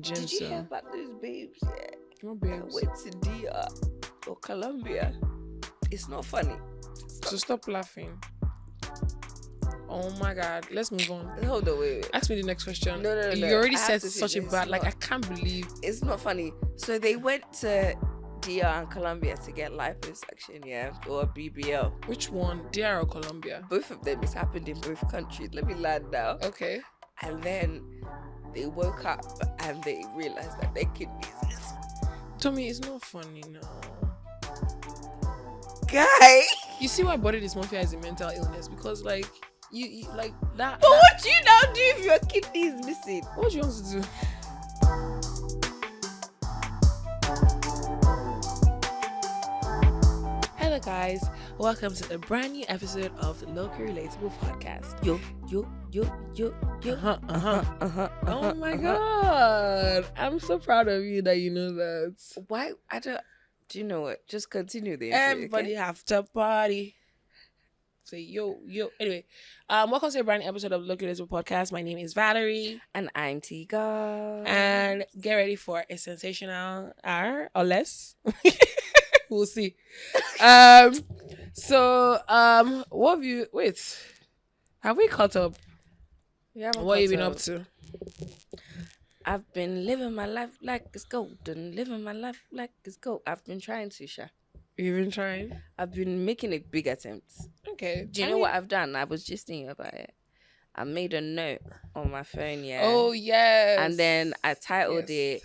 Gym, Did you hear so about those babes? Yeah, what I babes? went to DR or Colombia. It's not funny. So stop laughing. Oh my god, let's move on. Hold on, wait. Ask me the next question. No. You already I have said to such a finish. bad. Like I can't believe. It's not funny. So they went to DR and Colombia to get liposuction, yeah, or BBL. Which one, DR or Colombia? Both of them. It's happened in both countries. Let me land now. Okay. And then they woke up and they realized that their kidneys is Tommy, it's not funny now. guy. You see why body dysmorphia is a mental illness? Because like you like that. But what do you now do if your kidney is missing? What do you want to do? Hello guys, welcome to a brand new episode of the Lowkey Relatable podcast. Yo. Oh my god, I'm so proud of you that you know that. Why? I don't. Do you know what? Just continue the intro, Everybody okay? have to party. Say yo. Anyway, welcome to a brand new episode of Lowkey Relatable podcast. My name is Valerie, And I'm Tiga. and get ready for a sensational hour or less. We'll see. So what have you? Wait, have we caught up? What have you been up to? I've been living my life like it's golden. Living my life like it's gold. I've been trying to, Sha. You've been trying. I've been making a big attempt. Okay. Do you know what I've done? I was just thinking about it. I made a note on my phone, yeah. Oh yes. And then I titled Yes. it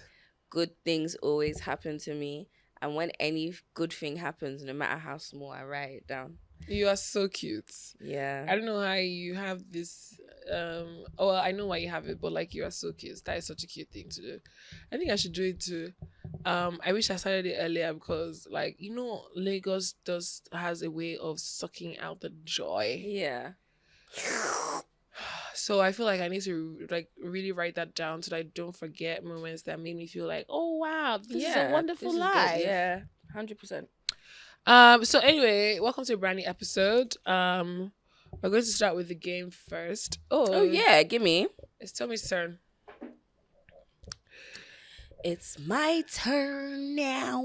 "Good Things Always Happen to Me." And when any good thing happens, no matter how small, I write it down. You are so cute. Yeah. I don't know how you have this. Oh, I know why you have it, but like you are so cute. That is such a cute thing to do. I think I should do it too. I wish I started it earlier because, like, you know, Lagos has a way of sucking out the joy. Yeah. So I feel like I need to like really write that down so that I don't forget moments that made me feel like, oh wow, this is a wonderful this is life. good. Yeah, 100%. So anyway, welcome to a brand new episode. We're going to start with the game first. Oh yeah, gimme. It's Tommy's turn. It's my turn now.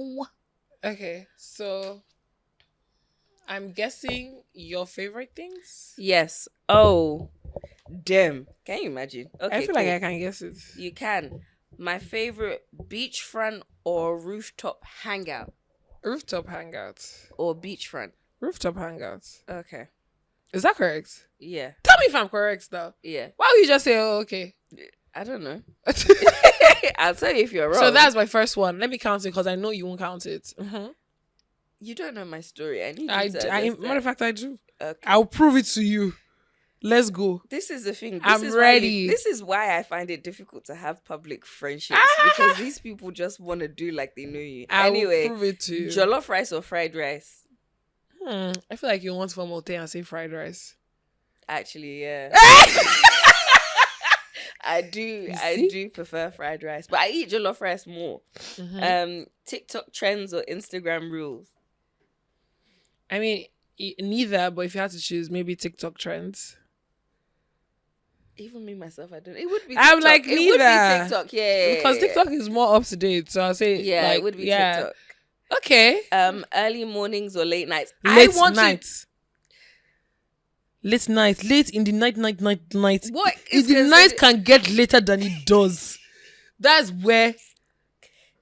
Okay, so I'm guessing your favorite things. Yes. Oh, damn. Can you imagine? Okay, I feel like I can guess it. You can. My favorite beachfront or rooftop hangout Rooftop hangouts. or beachfront. Rooftop hangouts. Okay. Is that correct? Yeah. Tell me if I'm correct though. Yeah. Why would you just say, oh, okay? I don't know. I'll tell you if you're wrong. So that's my first one. Let me count it because I know you won't count it. Mm-hmm. You don't know my story. I need you I, to I, understand. matter of fact, I do. Okay. I'll prove it to you. Let's go. This is the thing. I'm ready. This is why I find it difficult to have public friendships because these people just want to do like they know you. I'll Anyway, prove it to you. jollof rice or fried rice? I feel like you want to form and say fried rice. Actually, yeah. I do. You I see? do prefer fried rice, but I eat jollof rice more. TikTok trends or Instagram rules? I mean, neither, but if you had to choose, maybe TikTok trends. Even me myself, I don't. It would be. TikTok. I'm like, it would neither. be TikTok, yeah. Because TikTok is more up to date. So I'll say, Yeah, like, it would be yeah. TikTok. Okay. Early mornings or late nights? Late nights. Late night. Late in the night. What If the night can get later than it does, that's where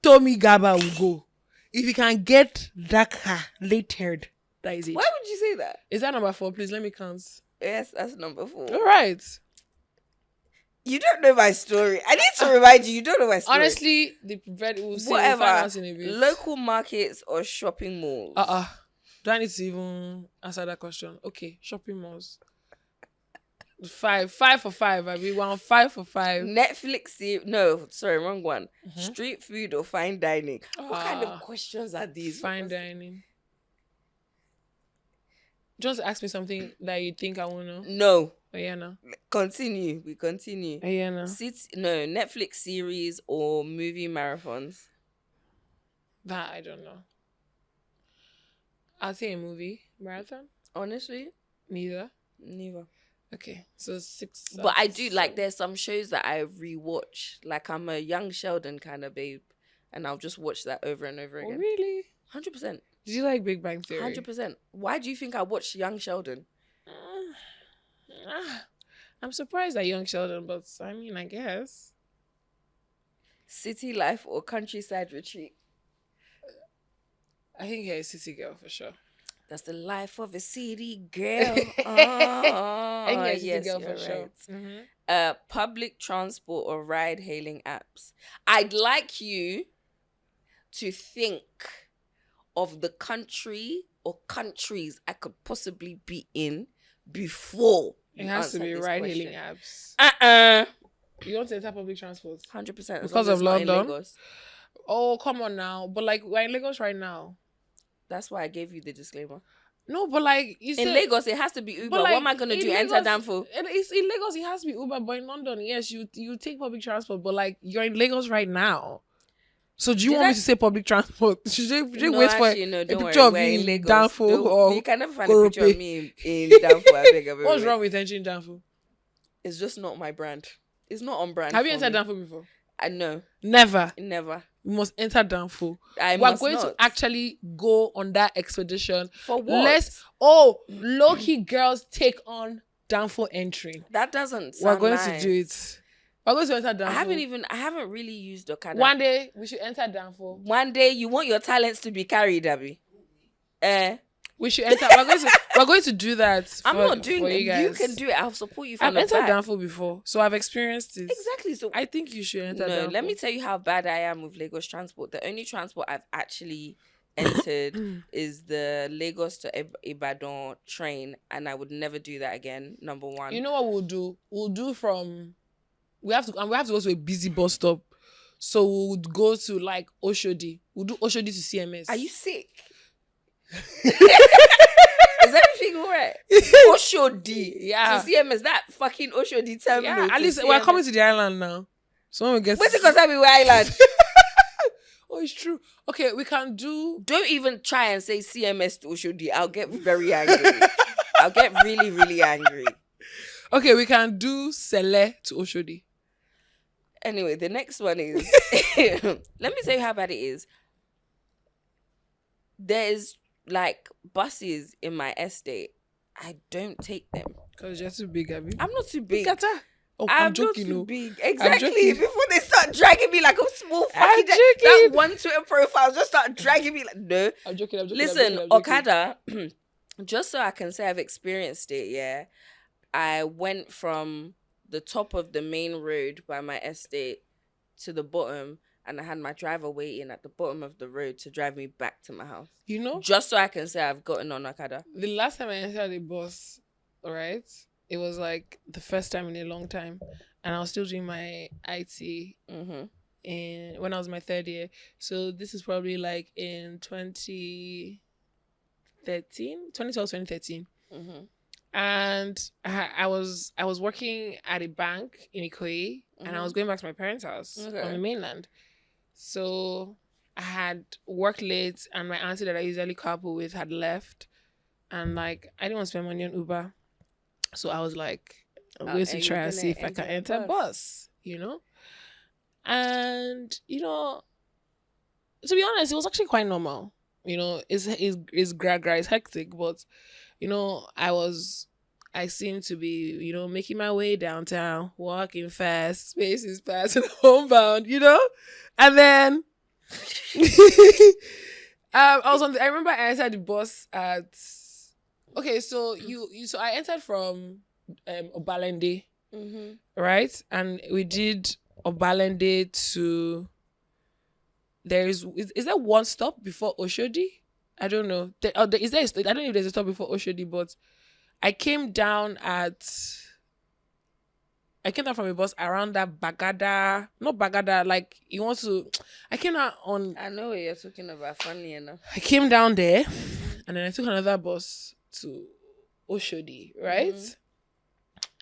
Tommy Gaba will go. If he can get darker later, that is it. Why would you say that? Is that number 4? Please let me count. Yes, that's number 4. All right. You don't know my story. I need to remind you. You don't know my story. Honestly, the preferred will say whatever. We'll find out in a bit. Local markets or shopping malls? Do I need to even answer that question? Okay, shopping malls. 5 for 5. I mean, 5 for 5. Netflix series? No, sorry, wrong one. Street food or fine dining? What kind of Ah, questions are these? Fine dining. Just ask me something that you think I won't know. No. Oh yeah, no. Continue. We continue. Oh yeah, no. Netflix series or movie marathons? That I don't know. I'll say a movie marathon. Honestly, Neither. neither. Okay, so 6. But I do like, there's some shows that I rewatch. Like, I'm a young Sheldon kind of babe, and I'll just watch that over and over Oh, again. really? 100%. Did you like Big Bang Theory? 100%. Why do you think I watched Young Sheldon? I'm surprised at Young Sheldon, but I mean, I guess. City Life or Countryside Retreat? I think you're a city girl for sure. That's the life of a city girl. I think you're a city Yes, girl you're for sure. right. Mm-hmm. Public transport or ride-hailing apps. I'd like you to think of the country or countries I could possibly be in before It has to be ride-hailing apps. apps. You want to enter public transport? 100%. Because of London? Lagos. Oh, come on now. But like, we're in Lagos right now. That's why I gave you the disclaimer. No, but like, you said... In Lagos, it has to be Uber. Like, what am I going to do? Lagos, Enter Danfo? It's in Lagos, it has to be Uber. But in London, yes, you take public transport. But like, you're in Lagos right now. So do you want me to say public transport? Should you wait for a picture of me in Danfo or you can never find a picture of me in Danfo. What's wrong with entering Danfo? It's just not my brand. It's not on brand. Have you entered Danfo before? I know. Never. We must enter Danfo. We're going to actually go on that expedition. For what? Lowkey girls take on Danfo entry. That doesn't sound We're going to do it. We're going to enter Danfo. I haven't really used Okada. One day, we should enter Danfo. One day, you want your talents to be carried, Abby. We should enter. We're going to do that. I'm not doing it. You guys. You can do it. I'll support you from the back. I've entered Danfo before, so I've experienced it. Exactly. So I think you should enter Danfo. Let me tell you how bad I am with Lagos transport. The only transport I've actually entered is the Lagos to Ibadan train, and I would never do that again. Number one. You know what we'll do? We'll do from... We have to go to a busy bus stop. So we'll go to like Oshodi. We'll do Oshodi to CMS. Are you sick? Is everything alright? Oshodi to CMS. That fucking Oshodi terminal. Yeah, at least we're coming to the island now. So when we get... What's it because we island? Oh, it's true. Okay, we can do... Don't even try and say CMS to Oshodi. I'll get very angry. I'll get really, really angry. Okay, we can do Sele to Oshodi. Anyway, the next one is... Let me tell you how bad it is. There's like buses in my estate. I don't take them. Because you're too big, Abby. I'm not too big. I'm joking, not too big. Exactly. Before they start dragging me like a small fucking... That one Twitter profile just start dragging me like... No. I'm joking. Listen, Okada, just so I can say I've experienced it, yeah. I went from the top of the main road by my estate to the bottom, and I had my driver waiting at the bottom of the road to drive me back to my house. You know? Just so I can say I've gotten on Okada. The last time I entered a bus, right? It was like the first time in a long time. And I was still doing my IT when I was in my third year. So this is probably like in 2012, 2013. And I was working at a bank in Ikoyi, and I was going back to my parents' house on the mainland. So I had worked late, and my auntie that I usually carpool with had left, and like I didn't want to spend money on Uber, so I was like, I'm going to try and see if I can enter a bus, you know. And you know, to be honest, it was actually quite normal. You know, it's gra, it's hectic, but you know, I seem to be, you know, making my way downtown, walking fast, spaces fast and homebound, you know? And then I remember I entered the bus at... Okay, so so I entered from Obalende, right? And we did Obalende to... Is there one stop before Oshodi? I don't know. I don't know if there's a stop before Oshodi, but I came down from a bus around that Bagada, not Bagada, like you want to, I came out on... I know what you're talking about, funny enough. I came down there and then I took another bus to Oshodi, right?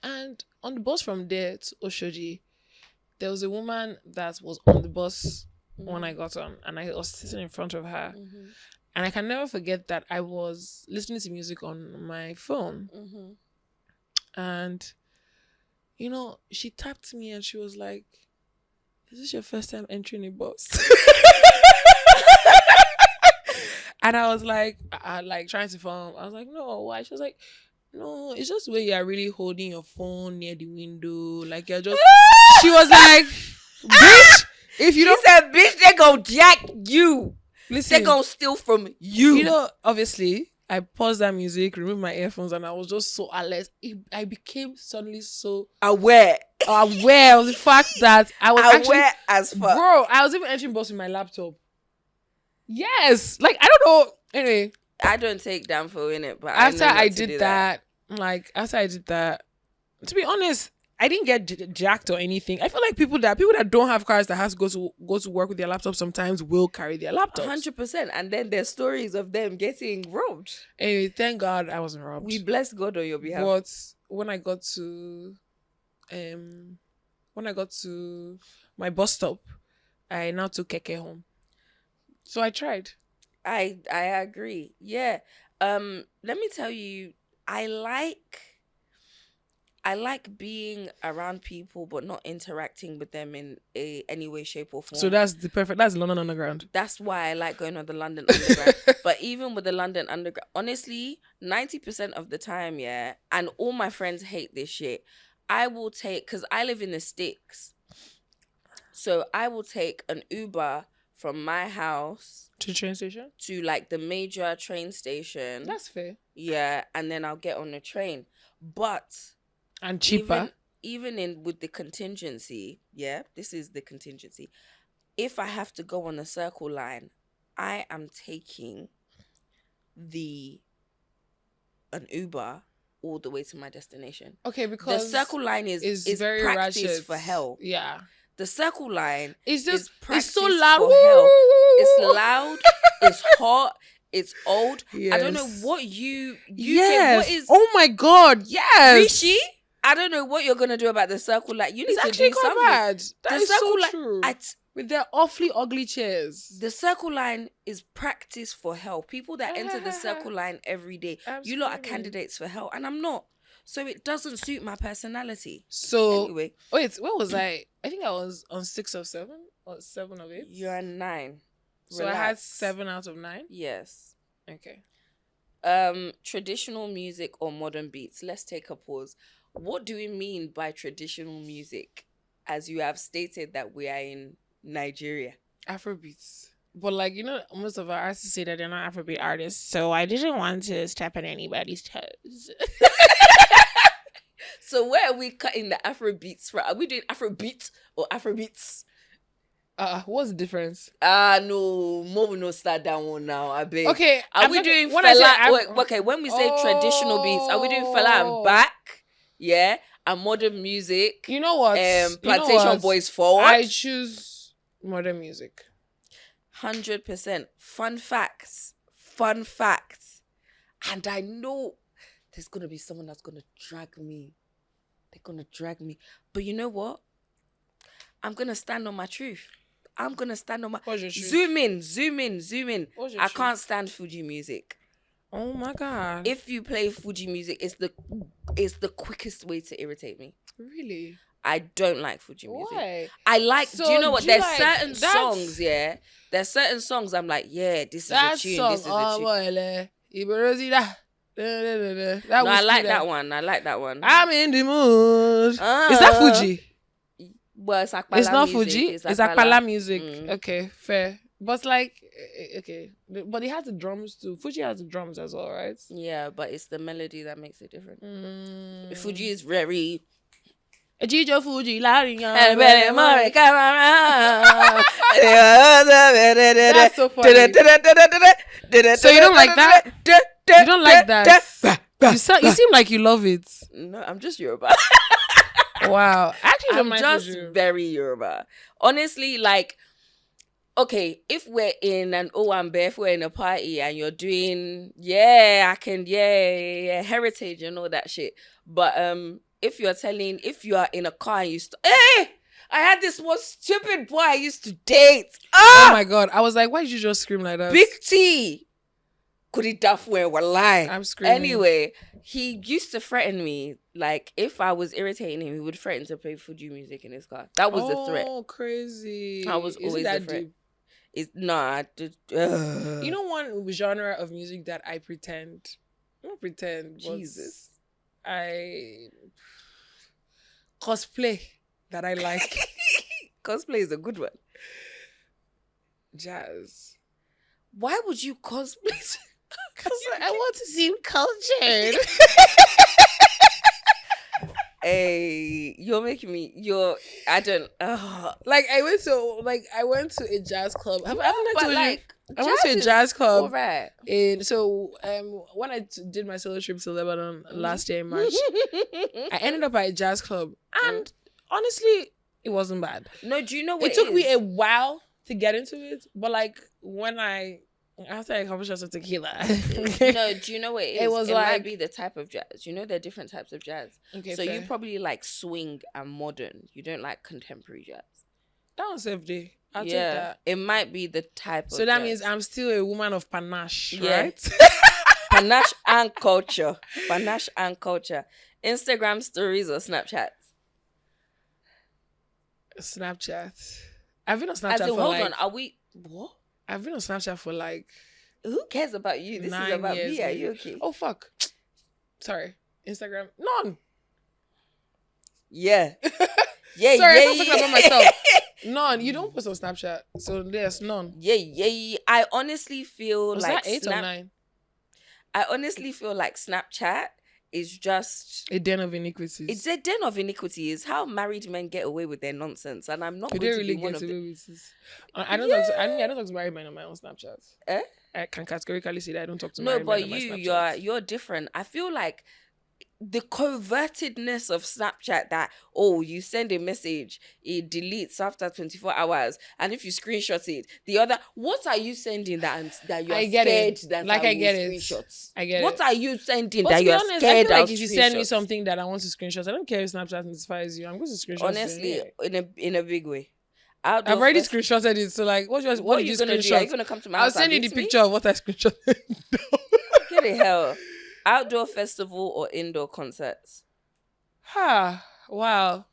And on the bus from there to Oshodi, there was a woman that was on the bus when I got on, and I was sitting in front of her. And I can never forget that I was listening to music on my phone. And she tapped me and she was like, "Is this your first time entering a bus?" And I was like, like trying to film. I was like, "No, why?" She was like, "No, it's just where you are really holding your phone near the window, like you're just." She was like, "Bitch, if you She don't said, bitch, they gon' jack you. They listen, gon' steal from you. obviously." I paused that music, removed my earphones, and I was just so alert. I became suddenly so Aware. aware of the fact that I was actually, Aware as fuck. bro, I was even entering bus with my laptop. Yes, like I don't know. Anyway, I don't take down for in it, but after I know not I to did do that, to be honest, I didn't get jacked or anything. I feel like people that don't have cars that has to go to work with their laptops sometimes will carry their laptops. 100%. And then there's stories of them getting robbed. Anyway, thank God I wasn't robbed. We bless God on your behalf. But when I got to my bus stop, I now took Keke home. So I tried. I agree. Yeah. Let me tell you, I like being around people but not interacting with them in any way, shape or form. So that's London Underground. That's why I like going on the London Underground. But even with the London Underground, honestly, 90% of the time, yeah, and all my friends hate this shit, I will take, because I live in the sticks, so I will take an Uber from my house to the train station? To like the major train station. That's fair. Yeah, and then I'll get on the train. But and cheaper. Even in with the contingency, yeah, this is the contingency. If I have to go on the circle line, I am taking an Uber all the way to my destination. Okay, because the circle line is very practice ratchet. For hell. Yeah. The circle line is practice it's so loud. For hell. It's loud. It's hot. It's old. Yes. I don't know what you yes. What is? Oh my God! Yes. Rishi, I don't know what you're gonna do about the circle line. You need to do something. Bad. That is so true. With their awfully ugly chairs. The circle line is practice for hell. People that enter the circle line every day, absolutely. You lot are candidates for hell, and I'm not. So it doesn't suit my personality. So anyway, wait, where was I? I think I was on 6 of 7 or 7 of 8. You're a 9. So relax. I had 7 out of 9. Yes. Okay. Traditional music or modern beats. Let's take a pause. What do we mean by traditional music? As you have stated that we are in Nigeria. Afrobeats. But most of our artists say that they're not Afrobeat artists, so I didn't want to step on anybody's toes. So where are we cutting the Afrobeats from? Are we doing Afrobeat or Afrobeats? What's the difference? No, more will not start that one now. I beg. Okay, are we doing Fela? Okay, when we say traditional beats, are we doing Fela and back? Yeah, and modern music. You know what? Plantation Boys forward. I choose modern music. 100%. Fun facts. And I know there's gonna be someone that's gonna drag me. They're gonna drag me. But you know what? I'm gonna stand on my truth. I'm gonna stand on my... What's your truth? Zoom in. I can't stand Fuji music. Oh my God. If you play Fuji music, it's the quickest way to irritate me. Really? I don't like Fuji music. Why? I like... So do you know what? There's certain songs, yeah? There's certain songs I'm like, yeah, this is a tune. This is a tune. I like that one. I'm in the mood. Is that Fuji? Well, it's Akpala it's not music. Fuji. It's Akpala music. Okay, fair. But okay, but it has the drums too. Fuji has the drums as well, right? Yeah, but it's the melody that makes it different. Fuji is very... Jijo Fuji, That's so funny. So you don't like that? You don't like that? You seem like you love it. No, I'm just Yoruba. Wow. Actually, I'm just very Yoruba. Honestly, okay, if we're in an Owambe, if we're in a party and you're doing, heritage and all that shit. But if you are in a car and I had this one stupid boy I used to date. Oh my God. I was like, why did you just scream like that? Big T. Could he duff where we're lying? I'm screaming. Anyway, he used to threaten me. Like, if I was irritating him, he would threaten to play Fuji music in his car. That was the threat. Oh, crazy. That was Is always it that the threat. deep? I did. You know one genre of music that I pretend, not pretend, but Jesus. I cosplay that I like. Cosplay is a good one. Jazz. Why would you cosplay? Because I want to seem cultured. Hey, you're making me. I don't. Like I went to a jazz club. I haven't told you. Like, I went to a jazz club. Alright. And so when I did my solo trip to Lebanon last year in March, I ended up at a jazz club, and honestly, it wasn't bad. No, do you know what It took me a while to get into it, but like when after a couple shots of tequila. No, do you know what it is? It was might be the type of jazz. You know, there are different types of jazz. Okay, so fair. you probably like swing and modern. You don't like contemporary jazz. That was FD. I'll take Yeah, that. it might be the type of So that jazz. means I'm still a woman of panache, Yeah. right? Panache and culture. Panache and culture. Instagram stories or Snapchat? Snapchat. I've been on As Snapchat in, for hold like... on, are we... What? I've been on Snapchat for like... Who cares about you? This 9 is about years, me. Are maybe. you okay? Oh, fuck. Sorry. Instagram. None. Yeah. Yeah, Sorry, yeah, I'm not talking about myself. None. You don't post on Snapchat. So there's none. Yeah. I honestly feel Was like that 8 or 9? I honestly feel like Snapchat is just... A den of iniquities. It's a den of iniquity. It's how married men get away with their nonsense. And I'm not You going don't to really be one get of away them. with this. I don't talk to, I don't talk to married men on my own Snapchat. Eh? I can categorically say that I don't talk to No, married but men on my you're Snapchat. you're different. I feel like the covertedness of Snapchat that, oh, you send a message, it deletes after 24 hours, and if you screenshot it, the other, what are you sending that you're I get scared it. that Like, I I get will it. screenshots? I get What it. are you sending But that to be you're honest, I scared feel like of if you send me screenshots? something that I want to screenshot, I don't care if Snapchat notifies you. I'm going to screenshot. Honestly, it. in a big way. I've already screenshotted it. So like, what did What are you you gonna do? Are you screenshot? gonna come to my I'll house? send you and the beat me? picture of what I screenshotted. Get the hell. Outdoor festival or indoor concerts? Wow.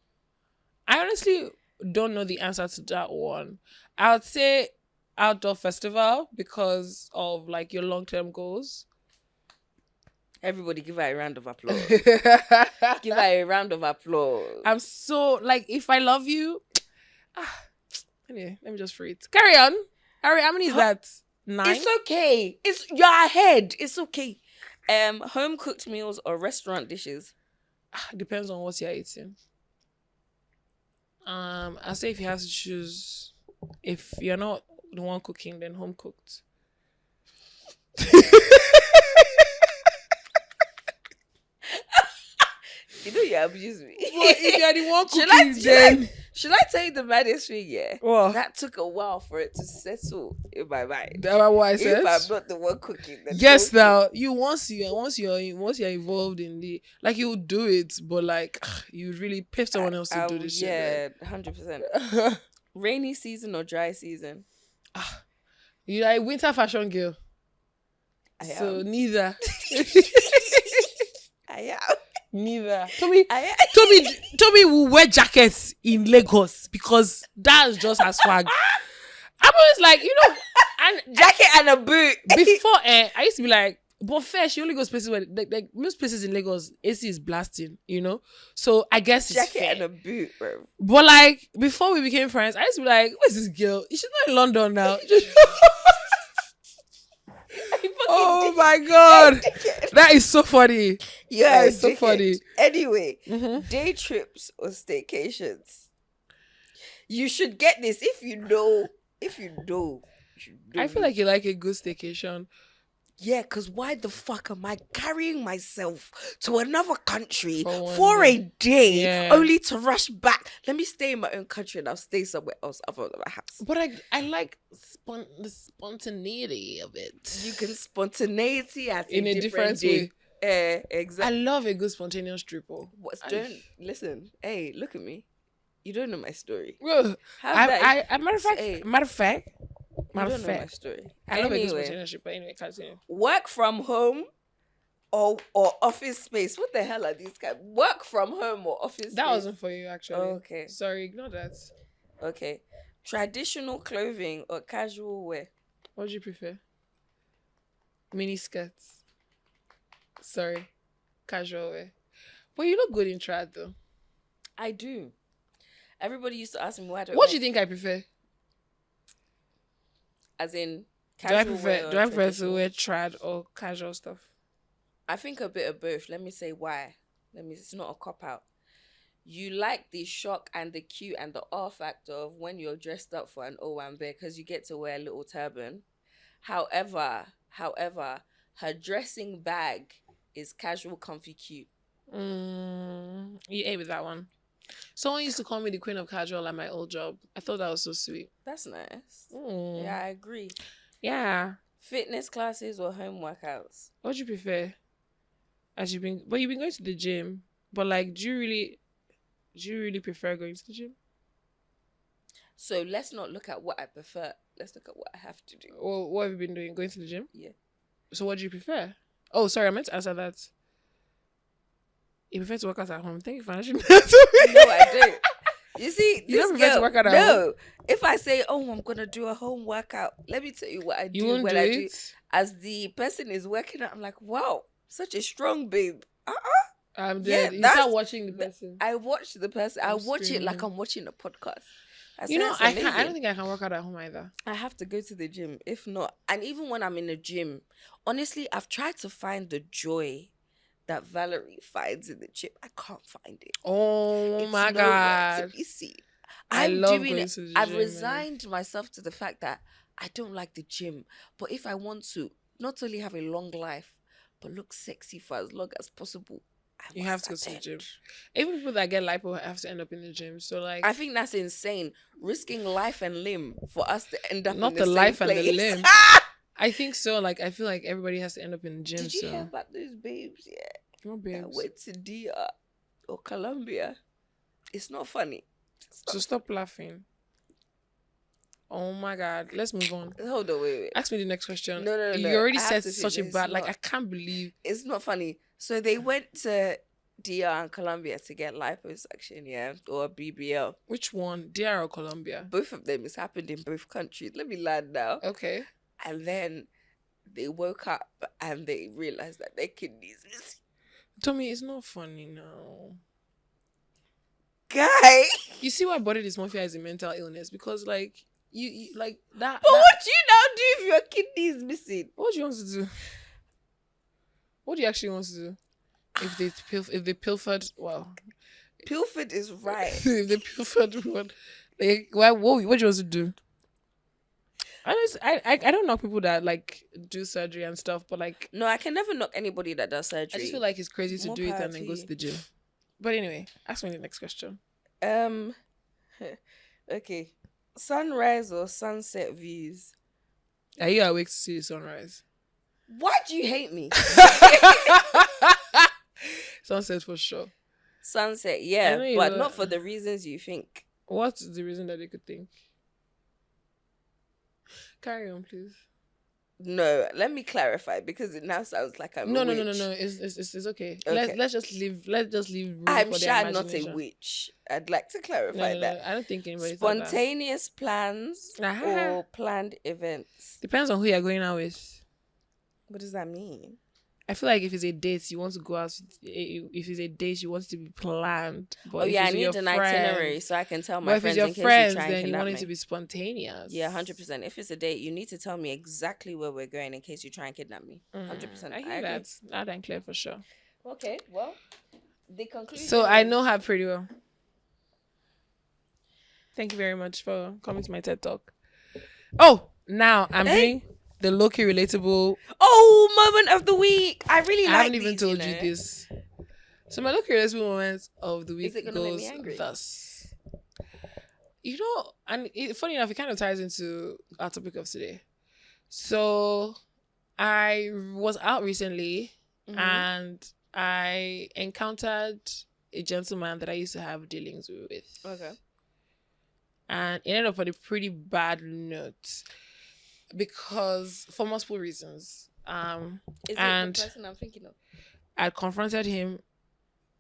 I honestly don't know the answer to that one. I would say outdoor festival because of like your long-term goals. Everybody give her a round of applause. Give her a round of applause. I'm so like, if I love you, anyway, let me just free it. Carry on. Harry, how many is that? 9? It's okay. You're ahead. It's okay. Home cooked meals or restaurant dishes? Depends on what you're eating. I'll say if you have to choose, if you're not the one cooking, then home cooked. You know you abuse me. But if you're the one Should cooking, then should I tell you the maddest thing? Yeah. what? That took a while for it to settle in my mind. That what I said. If I'm not the one cooking, then Yes, don't now you once you're involved in the, like, you would do it, but like you really pay someone else to do this shit. Yeah, 100%. Rainy season or dry season? You're a winter fashion girl, so am. neither. I am. Neither. Tommy I will wear jackets in Lagos because that's just her swag. I'm always like, and jacket and a boot. before I used to be like, but first she only goes places where like most places in Lagos AC is blasting, so I guess it's Jacket fair. and a boot, bro. But like before we became friends, I used to be like, where's this girl? She's not in London now. Oh my god, that is so funny. Yeah, That is so funny. Anyway, Mm-hmm. day trips or staycations. You should get this if you know. You should I feel like you like a good staycation. yeah, because why the fuck am I carrying myself to another country For one for a day Yeah. only to rush back? Let me stay in my own country and I'll stay somewhere else other than my house. But I like the spontaneity of it. You can spontaneity at In a different day. I Exactly. love a good spontaneous triple. Don't listen. Hey, look at me. You don't know my story. Well, How's that? matter of fact, Hey. You don't know my Fair. story. I love a good Anyway, spontaneous, but anyway, continue. work from home or office space. What the hell are these guys? Work from home or office That space? wasn't for you, actually. Okay. Sorry, ignore that. Okay. Traditional clothing or casual wear? What do you prefer? Mini skirts. Sorry, casual wear. But you look good in trad, though. I do. Everybody used to ask me why I don't What do wear, you think I prefer? as in Do I casual prefer? wear Do or I prefer to traditional? wear trad or casual stuff? I think a bit of both. Let me say why. It's not a cop out. You like the shock and the cute and the awe factor of when you're dressed up for an Owambe because you get to wear a little turban. However, her dressing bag is casual, comfy, cute. You ate with that one. Someone used to call me the queen of casual at my old job. I thought that was so sweet. That's nice. Mm. Yeah, I agree. Yeah. Fitness classes or home workouts? What do you prefer? As you've been, but you've been going to the gym. But like, do you really prefer going to the gym? So let's not look at what I prefer. Let's look at what I have to do. Or what have you been doing? Going to the gym? Yeah. So what do you prefer? Oh, sorry, I meant to answer that. You prefer to work out at home. Thank you for answering that. No, I don't. You see, You this don't prefer girl, to work out at no. home? If I say, "Oh, I'm gonna do a home workout," let me tell you what I do. You won't when do I it? do, as the person is working out, I'm like, "Wow, such a strong babe." I'm Yeah, dead. You start watching the person. I watch the person. I I'm watch it like screaming. I'm watching a podcast. I You say, know, "That's I can't. I amazing." don't think I can work out at home either. I have to go to the gym. If not, and even when I'm in the gym, honestly, I've tried to find the joy that Valerie finds in the gym. I can't find it. Oh It's my nowhere to god. be seen. I I'm love doing going it. to the I've gym, man. resigned myself to the fact that I don't like the gym. But if I want to not only have a long life, but look sexy for as long as possible, You have to go to the gym. Even people that get lipo have to end up in the gym. So like, I think that's insane. Risking life and limb for us to end up not in the the life same and the place. limb. I think so. Like, I feel like everybody has to end up in the gym. Did you so hear about those babes? Yeah. what That babes? went to DR or Colombia. It's not funny. So stop laughing. Oh my god. Let's move on. Hold on, wait. Ask me the next question. No. You already I have said to such a finish. bad. It's Like, not- I can't believe. It's not funny. So they went to DR and Colombia to get liposuction, yeah, or BBL. Which one? DR or Colombia? Both of them. It's happened in both countries. Let me land now. Okay. And then they woke up and they realized that their kidneys missing. Tommy, it's not funny now. Guy, You see why body dysmorphia is a mental illness? Because like you like that. but what do you now do if your kidney is missing? What do you want to do? What do you actually want to do? If they pilfered, well, Pilfered is right. if they pilfered, what? Like, what do you want to do? I don't know people that like do surgery and stuff, but like No, I can never knock anybody that does surgery. I just feel like it's crazy to More do it power and then to go you. to the gym. But anyway, ask me the next question. Okay. Sunrise or sunset views? Are you awake to see the sunrise? Why do you hate me? Sunset for sure. Sunset, I yeah, know you but know not that. for the reasons you think. What's the reason that they could think? Carry on, please. No, let me clarify because it now sounds like I'm No. a witch. It's okay. Okay. Let's just leave room I'm for sure their I'm not a imagination. witch. I'd like to clarify that. I don't think anybody thought that. Spontaneous plans Aha. or planned events? Depends on who you're going out with. What does that mean? I feel like if it's a date, you want to go out. If it's a date, you want it to be planned. But Oh if yeah, I it's with need your an friends- itinerary so I can tell But my if friends it's your in case friends, you try and then you kidnap want it me. to be spontaneous. Yeah, 100%. If it's a date, you need to tell me exactly where we're going in case you try and kidnap me. 100%. I hear agree. that. Loud and clear for sure. Okay, well, the conclusion. So I is- know her pretty well. Thank you very much for coming to my TED Talk. Oh, now I'm doing the Lowkey Relatable. Oh, moment of the week. I really like I haven't even these, told you know. this. So my Lowkey Relatable moment of the week Is it gonna make me goes angry? thus. You know, and funny enough, it kind of ties into our topic of today. So I was out recently and I encountered a gentleman that I used to have dealings with. Okay. And it ended up on a pretty bad note. because for multiple reasons. Is it And the person I'm thinking of? I confronted him.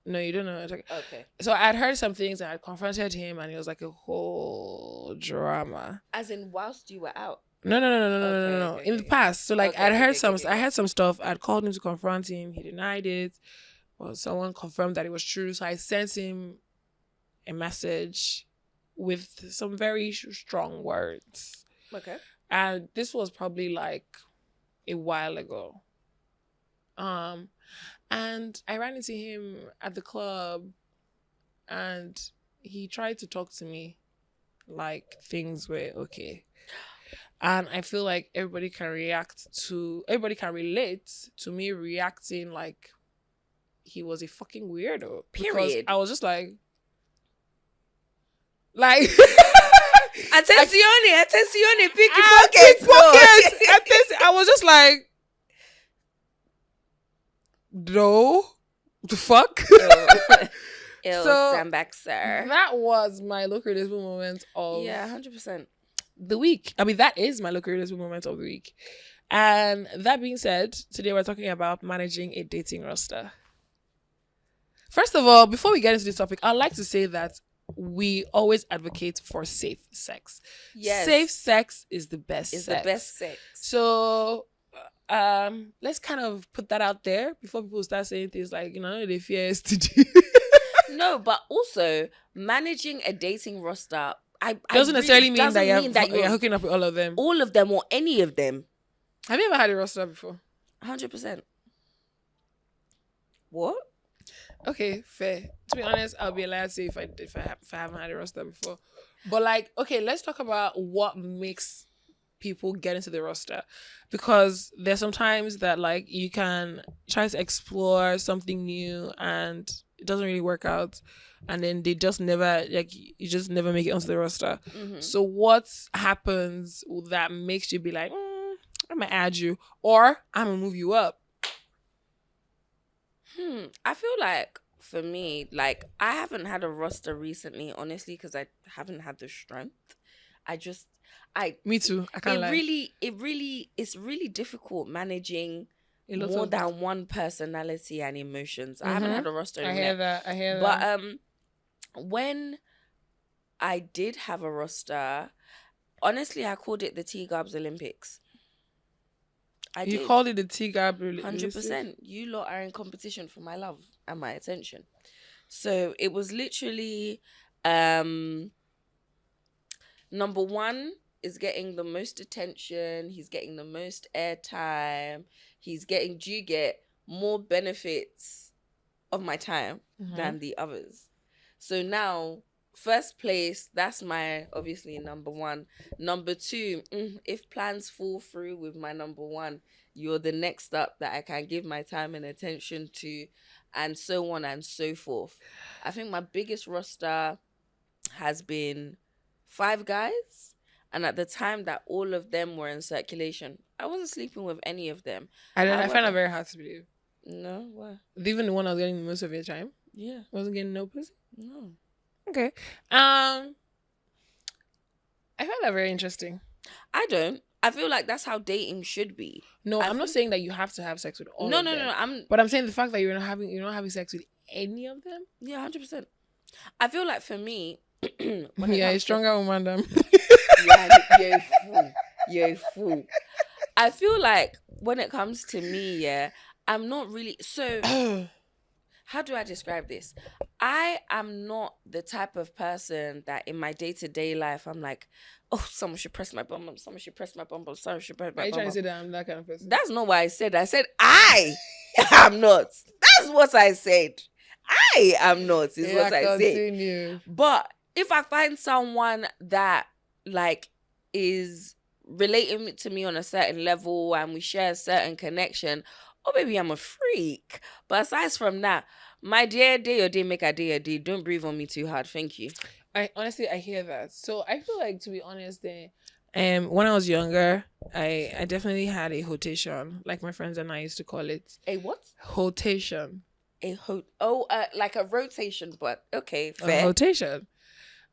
No, you don't know. Okay. So I'd heard some things and I confronted him, and it was like a whole drama. As in, whilst you were out. No. In the past, so like I heard some stuff. I'd called him to confront him. He denied it. Well, someone confirmed that it was true. So I sent him a message with some very strong words. Okay. And this was probably like a while ago. And I ran into him at the club, and he tried to talk to me like things were okay. And I feel like everybody can relate to me reacting like he was a fucking weirdo. Period. Because I was just like Attenzione, picky pockets. I was just like, no, the fuck. So stand back, sir. That was my Lowkey Relatable moment of 100%. the week. I mean, that is my Lowkey Relatable moment of the week. And that being said, today we're talking about managing a dating roster. First of all, before we get into this topic, I'd like to say that we always advocate for safe sex. Yes. Safe sex is the best It's sex. the best sex. So let's kind of put that out there before people start saying things like, they fear STD. No, but also managing a dating roster doesn't necessarily mean that you're hooking up with all of them. All of them or any of them. Have you ever had a roster before? 100%. What? Okay, fair. To be honest, I'll be a liar to say if I haven't had a roster before. But like, okay, let's talk about what makes people get into the roster, because there's sometimes that like you can try to explore something new and it doesn't really work out, and then they just never you just never make it onto the roster. Mm-hmm. So what happens that makes you be like, I'm gonna add you, or I'm gonna move you up? I feel like for me, like I haven't had a roster recently, honestly, because I haven't had the strength. Me too. I can't lie. It's really difficult managing more than one personality and emotions. I haven't had a roster. I hear that. But when I did have a roster, honestly, I called it the T-Garbs Olympics. You called it the T-Garb 100%. You lot are in competition for my love and my attention. So it was literally number one is getting the most attention. He's getting the most airtime. He's getting, do you get more benefits of my time than the others? So now, first place, that's my, obviously, number one. Number two, if plans fall through with my number one, you're the next up that I can give my time and attention to, and so on and so forth. I think my biggest roster has been 5 guys. And at the time that all of them were in circulation, I wasn't sleeping with any of them. I find that very hard to believe. No, why? Even the one I was getting most of your time? Yeah. Wasn't getting no pussy? No. Okay. I find that very interesting. I don't. I feel like that's how dating should be. No, I'm not saying that you have to have sex with all of them. No. But I'm saying the fact that you're not having sex with any of them? Yeah, 100%. I feel like for me, a stronger woman than you're a fool. I feel like when it comes to me, yeah, I'm not really so. How do I describe this? I am not the type of person that in my day-to-day life I'm like, oh, someone should press my bum, someone should press my bum, someone should press my bum. Are you trying to say that I'm that kind of person? That's not what I said. I said I am not. That's what I said. I am not is what I said. But if I find someone that like is relating to me on a certain level and we share a certain connection, or maybe I'm a freak. But aside from that, my dear, day your day, make a day your day. Don't breathe on me too hard. Thank you. I hear that. So I feel like, to be honest, when I was younger, I definitely had a hoetation, like my friends and I used to call it. A what? Hoetation. Like a rotation, but okay, fair. A rotation.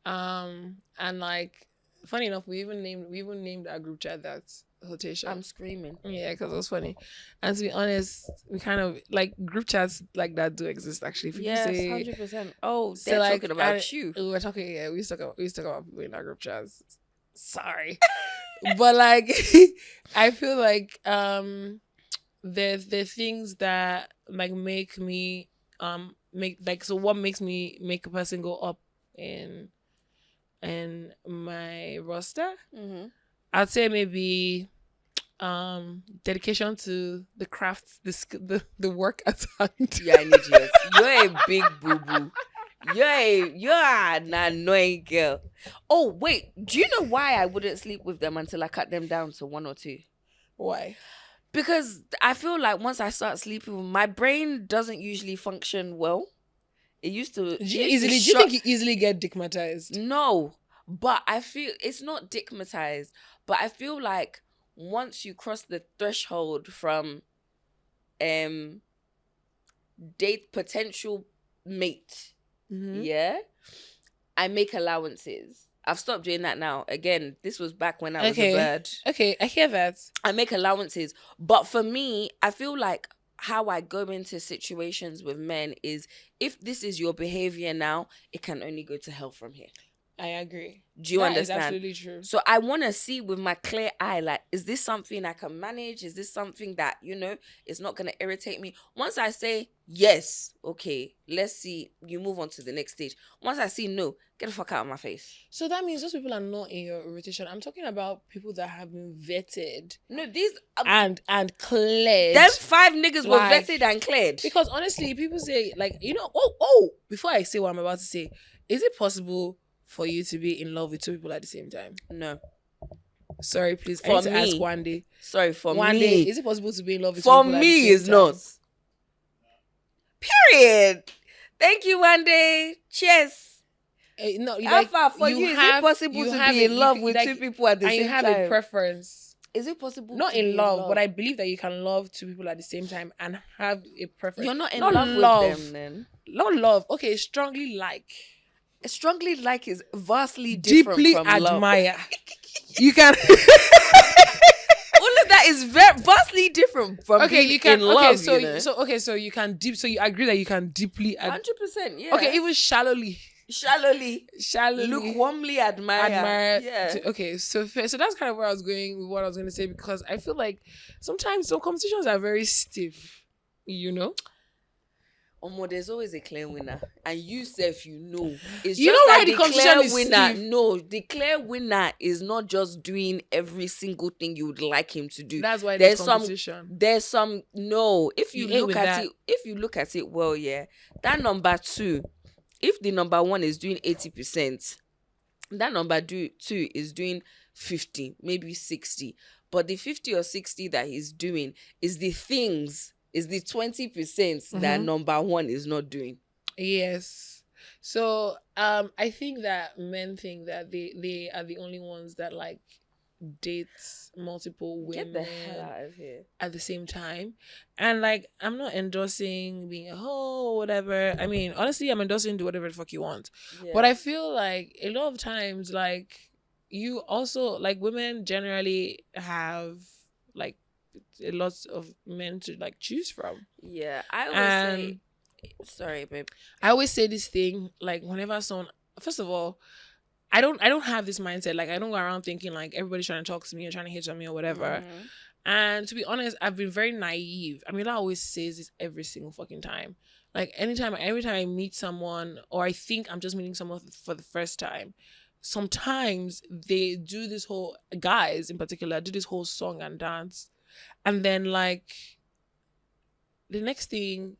And like, funny enough, we even named our group chat that. hoetation. I'm screaming. Yeah, because it was funny. And to be honest, we kind of like group chats like that do exist actually. If you Yes, say 100%. Oh, so, they're like talking about you. we were talking. Yeah, we used to talk about people in our group chats. Sorry, but like I feel like the things that like make me make like so what makes me make a person go up in my roster. Mm-hmm. I'd say maybe dedication to the craft, the work at hand. You're an idiot. You're a big boo boo. You're an annoying girl. Oh wait, do you know why I wouldn't sleep with them until I cut them down to 1 or 2? Why? Because I feel like once I start sleeping, my brain doesn't usually function well. It used to Do you think you easily get digmatized? No, but I feel it's not digmatized. But I feel like once you cross the threshold from date potential mate, yeah, I make allowances. I've stopped doing that now. Again, this was back when I was a bird. Okay, I hear that. I make allowances. But for me, I feel like how I go into situations with men is if this is your behavior now, it can only go to hell from here. I agree. Do you understand? That is absolutely true. So I want to see with my clear eye, like, is this something I can manage? Is this something that, is not going to irritate me? Once I say yes, okay, let's see, you move on to the next stage. Once I see no, get the fuck out of my face. So that means those people are not in your rotation. I'm talking about people that have been vetted. No, these and cleared. Them 5 niggas were vetted and cleared. Because honestly, people say like, before I say what I'm about to say, is it possible for you to be in love with 2 people at the same time? No. Sorry, please. I need to ask one day. Sorry, for me. One day, is it possible to be in love with 2 for people at the me, same it's time? not. Period. Thank you, one day. Cheers. No, Alpha, for you, is it possible to be in love with 2 people at the same time? And you have a preference. Is it possible? Not in love, but I believe that you can love 2 people at the same time and have a preference. You're not in love with them, then. Not love. Okay, strongly like. Strongly like is vastly different deeply from admire. Love. You can. All of that is vastly different from being you can. In love. So you can So you agree that you can deeply. 100%. Yeah. Okay, even shallowly, lukewarmly admire. Yeah. So that's kind of where I was going with what I was going to say, because I feel like sometimes some competitions are very stiff. There's always a clear winner, and you self, it's you just know why that the competition is winner. stiff? No, the clear winner is not just doing every single thing you would like him to do. That's why there's competition. There's some no. If you look at it, well, yeah, that number 2. If the number 1 is doing 80%, that number 2 is doing 50, maybe 60. But the 50 or 60 that he's doing is the 20% that number 1 is not doing. Yes. So I think that men think that they are the only ones that like date multiple women. Get the hell out of here. At the same time. And like, I'm not endorsing being a hoe or whatever. I mean, honestly, I'm endorsing do whatever the fuck you want. Yeah. But I feel like a lot of times, like, you also, like, women generally have like a lot of men to like choose from. Yeah. I always say, sorry, babe. I always say this thing, like, whenever someone, first of all, I don't have this mindset. Like, I don't go around thinking like everybody's trying to talk to me or trying to hit on me or whatever. And to be honest, I've been very naive. I mean, I always says this every single fucking time. Like, every time I meet someone, or I think I'm just meeting someone for the first time, sometimes they do this whole, guys in particular, do this whole song and dance. And then like the next thing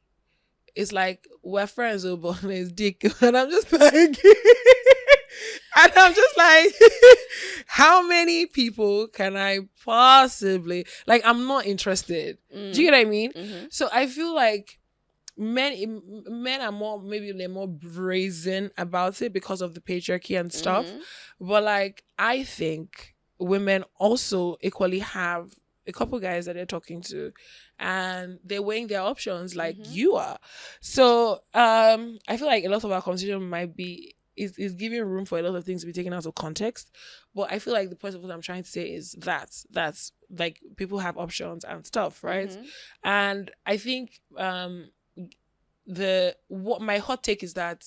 is like, we're friends, but it's dick. And I'm just like and I'm just like, how many people can I possibly, like, I'm not interested. Do you get what I mean? So I feel like men are more, maybe they're more brazen about it because of the patriarchy and stuff. But like, I think women also equally have a couple guys that they're talking to, and they're weighing their options like you are. So I feel like a lot of our conversation might be is giving room for a lot of things to be taken out of context. But I feel like the point of what I'm trying to say is that's like people have options and stuff, right? And I think what my hot take is that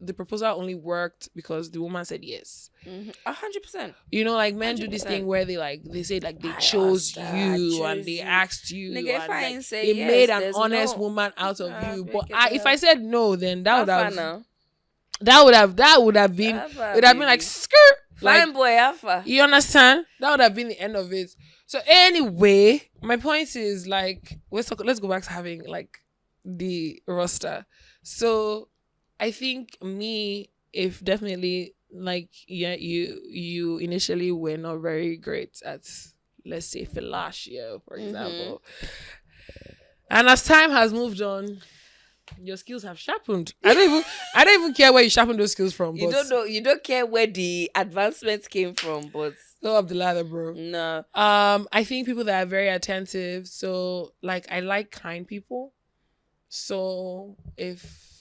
the proposal only worked because the woman said yes. 100%. You know, like men do this 100%. thing where they say like they I chose asked her, you I and chose they you. asked you Nigga, if and I like, ain't say they yes, made an there's honest no- woman out of Nah, you. make But it if I up. said no, then that would have Alpha been Alpha, it would have been like baby. skirt. Like, Fine boy, Alpha. you understand? That would have been the end of it. So anyway, my point is like let's go back to having like the roster. So I think if definitely like you initially were not very great at, let's say, fellatio, for example. And as time has moved on, your skills have sharpened. I don't even care where you sharpened those skills from. You but don't know. You don't care where the advancements came from, but go up the ladder, bro. no. I think people that are very attentive. So like I like kind people. So if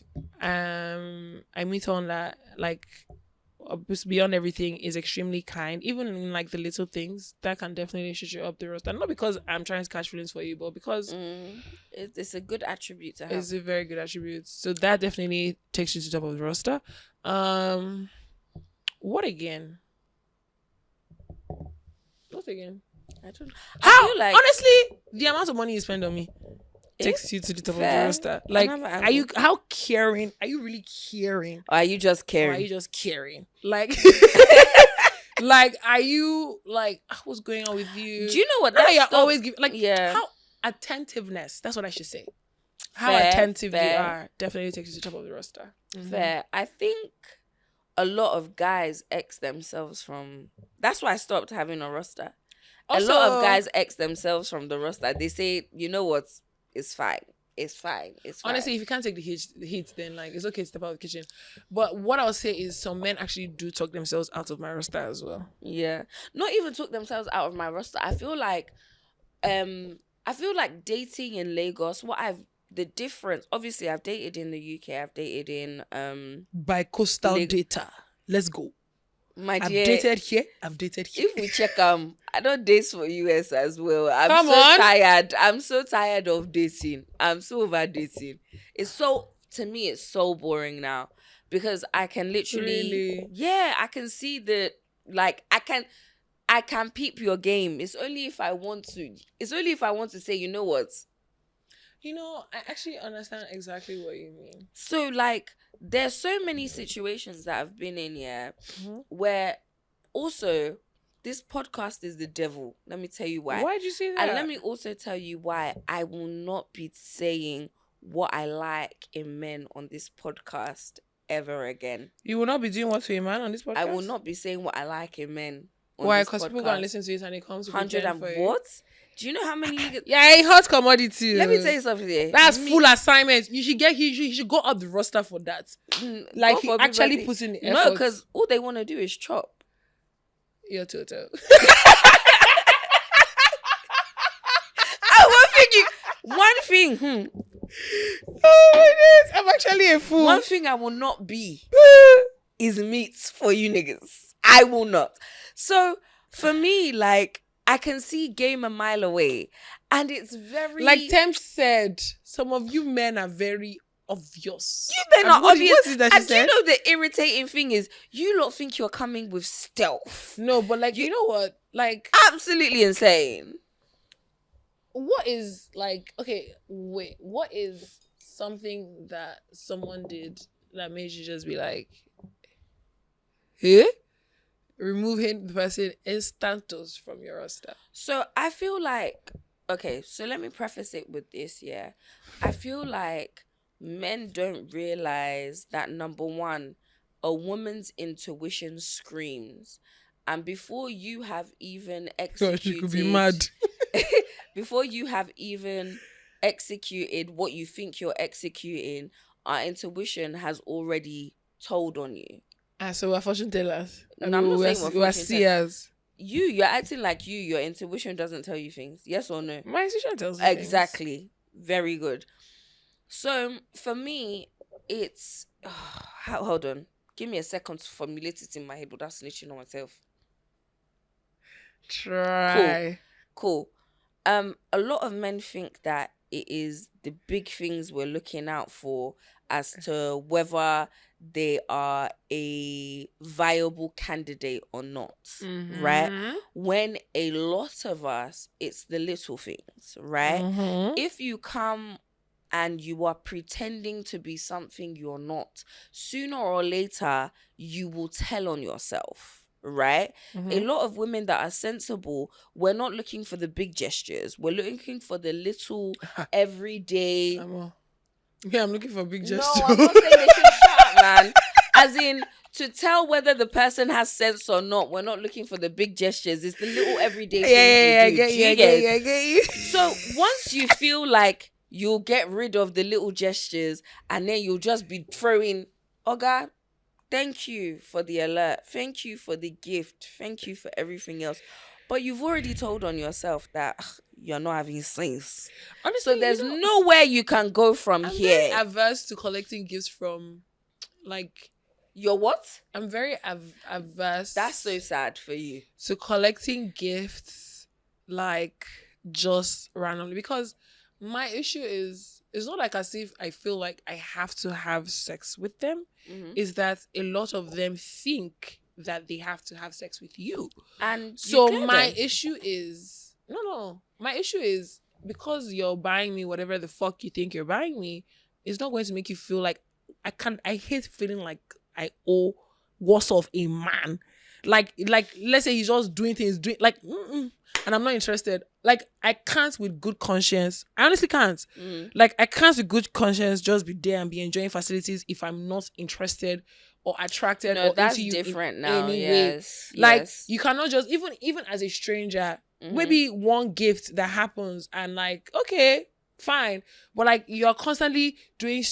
I meet someone that like beyond everything is extremely kind, even in like the little things, that can definitely shoot you up the roster. Not because I'm trying to catch feelings for you, but because It's a good attribute to have. it's a very good attribute. So that definitely takes you to the top of the roster. What again? I don't. How? I feel like Honestly, the amount of money you spend on me Eh? takes you to the top of the Fair. roster. Like, Another are you angle. how caring? Are you really caring? Or are you just Or caring? are you just caring? Like, like, are you like what's going on with you? Do you know what? Not that That's you're always giving like Yeah. how attentiveness. That's what I should say. How Fair, attentive you fair. are definitely takes you to the top of the roster. Fair. I think a lot of guys X themselves from. That's why I stopped having a roster. Also, a lot of guys X themselves from the roster. They say, you know what? It's fine. It's fine. It's fine. honestly, if you can't take the heat, then like it's okay to step out of the kitchen. But what I'll say is some men actually do talk themselves out of my roster as well. Yeah. Not even took themselves out of my roster. I feel like dating in Lagos, the difference, obviously I've dated in the UK, I've dated in By coastal data. Let's go. my I've dear, dated here. I've dated here. if we check I don't date for US as well. Come on. Tired. I'm so tired of dating. I'm so over dating. To me it's so boring now because I can literally Really? Yeah, I can see that like I can peep your game. It's only if I want to say, you know what? You know, I actually understand exactly what you mean. So like there's so many situations that I've been in where also this podcast is the devil. Let me tell you why. Why did you say that? And let me also tell you why I will not be saying what I like in men on this podcast ever again. You will not be doing what to a man on this podcast? I will not be saying what I like in men on Why? this Because people go and listen to it and it comes to 100 and for you. what? Do you know how many niggas... Yeah, a hot commodity. Let me tell you something here. That's full assignment. You should go up the roster for that. Like he actually puts in the effort. No, because all they want to do is chop. You're Toto. One thing. Oh my goodness, I'm actually a fool. One thing I will not be is meat for you niggas. I will not. So for me, like, I can see game a mile away, and it's very like Temp said. Some of you men are very obvious. You men are obvious. What is it that she And do said? you know the irritating thing is, you lot think you're coming with stealth. No, but like you know what? Like Absolutely insane. what is like okay, wait, what is something that someone did that made you just be like, eh? Removing the person instantos from your roster. So I feel like, okay, so let me preface it with this, yeah. I feel like men don't realize that, number one, a woman's intuition screams. And before you have even executed... She could be mad. Before you have even executed what you think you're executing, our intuition has already told on you. So we're fortune tellers. No, I'm not saying we're seers. You're acting like your intuition doesn't tell you things. Yes or no? My intuition tells me Exactly. Things. Very good. So for me, it's hold on. Give me a second to formulate it in my head without snitching on myself. Cool. Try. Cool. A lot of men think that it is the big things we're looking out for as to whether they are a viable candidate or not, right? Mhm. When a lot of us, it's the little things, right? Mhm. If you come and you are pretending to be something you're not, sooner or later, you will tell on yourself, right? A Mhm. lot of women that are sensible, we're not looking for the big gestures. We're looking for the little everyday. I'm looking for big gesture. No, I'm not saying they should shut up, man. As in, to tell whether the person has sense or not, we're not looking for the big gestures. It's the little everyday things we I do. get Do you. you I get get? you. I get you. So once you feel like you'll get rid of the little gestures and then you'll just be throwing, Oga, thank you for the alert. Thank you for the gift. Thank you for everything else. But you've already told on yourself that you're not having sense. Honestly, So there's nowhere you can go from I'm here. very averse to collecting gifts from, like, You're what? I'm very averse. That's so sad for you. To collecting gifts, like, just randomly, because my issue is, it's not like as if I feel like I have to have sex with them. Is that a lot of them think that they have to have sex with you. And so my issue is my issue is, because you're buying me whatever the fuck you think you're buying me, it's not going to make you feel like I hate feeling like I owe what's of a man. Like let's say he's just doing things and I'm not interested. Like, I can't with good conscience. I honestly can't. Like, I can't with good conscience just be there and be enjoying facilities if I'm not interested or attracted or that's into you different in now. any Yes. way. Like, yes. you cannot just even as a stranger, maybe one gift that happens and, like, okay, fine, but, like, you're constantly doing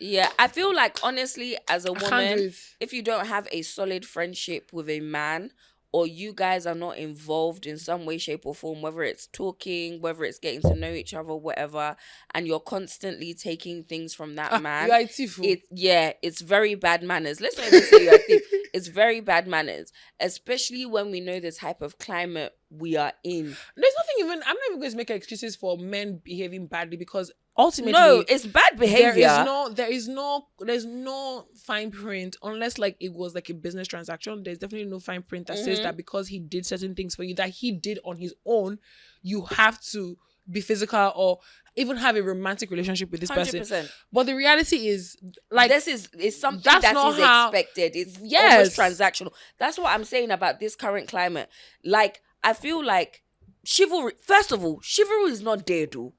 Yeah, I feel like, honestly, as a I can't woman, do it. if you don't have a solid friendship with a man, or you guys are not involved in some way, shape, or form, whether it's talking, whether it's getting to know each other, whatever, and you're constantly taking things from that man, you are a thief. it's very bad manners. Let's not even say you're a thief. It's very bad manners, especially when we know the type of climate we are in. There's nothing even. I'm not even going to make excuses for men behaving badly, because ultimately, no, it's bad behavior. There's no fine print, unless, like, it was like a business transaction. There's definitely no fine print that says that because he did certain things for you that he did on his own, you have to be physical or even have a romantic relationship with this 100%. person. But the reality is, like, this is something that's that not is how- expected. It's Yes. almost transactional. That's what I'm saying about this current climate. Like, I feel like chivalry, first of all, chivalry is not dead, though.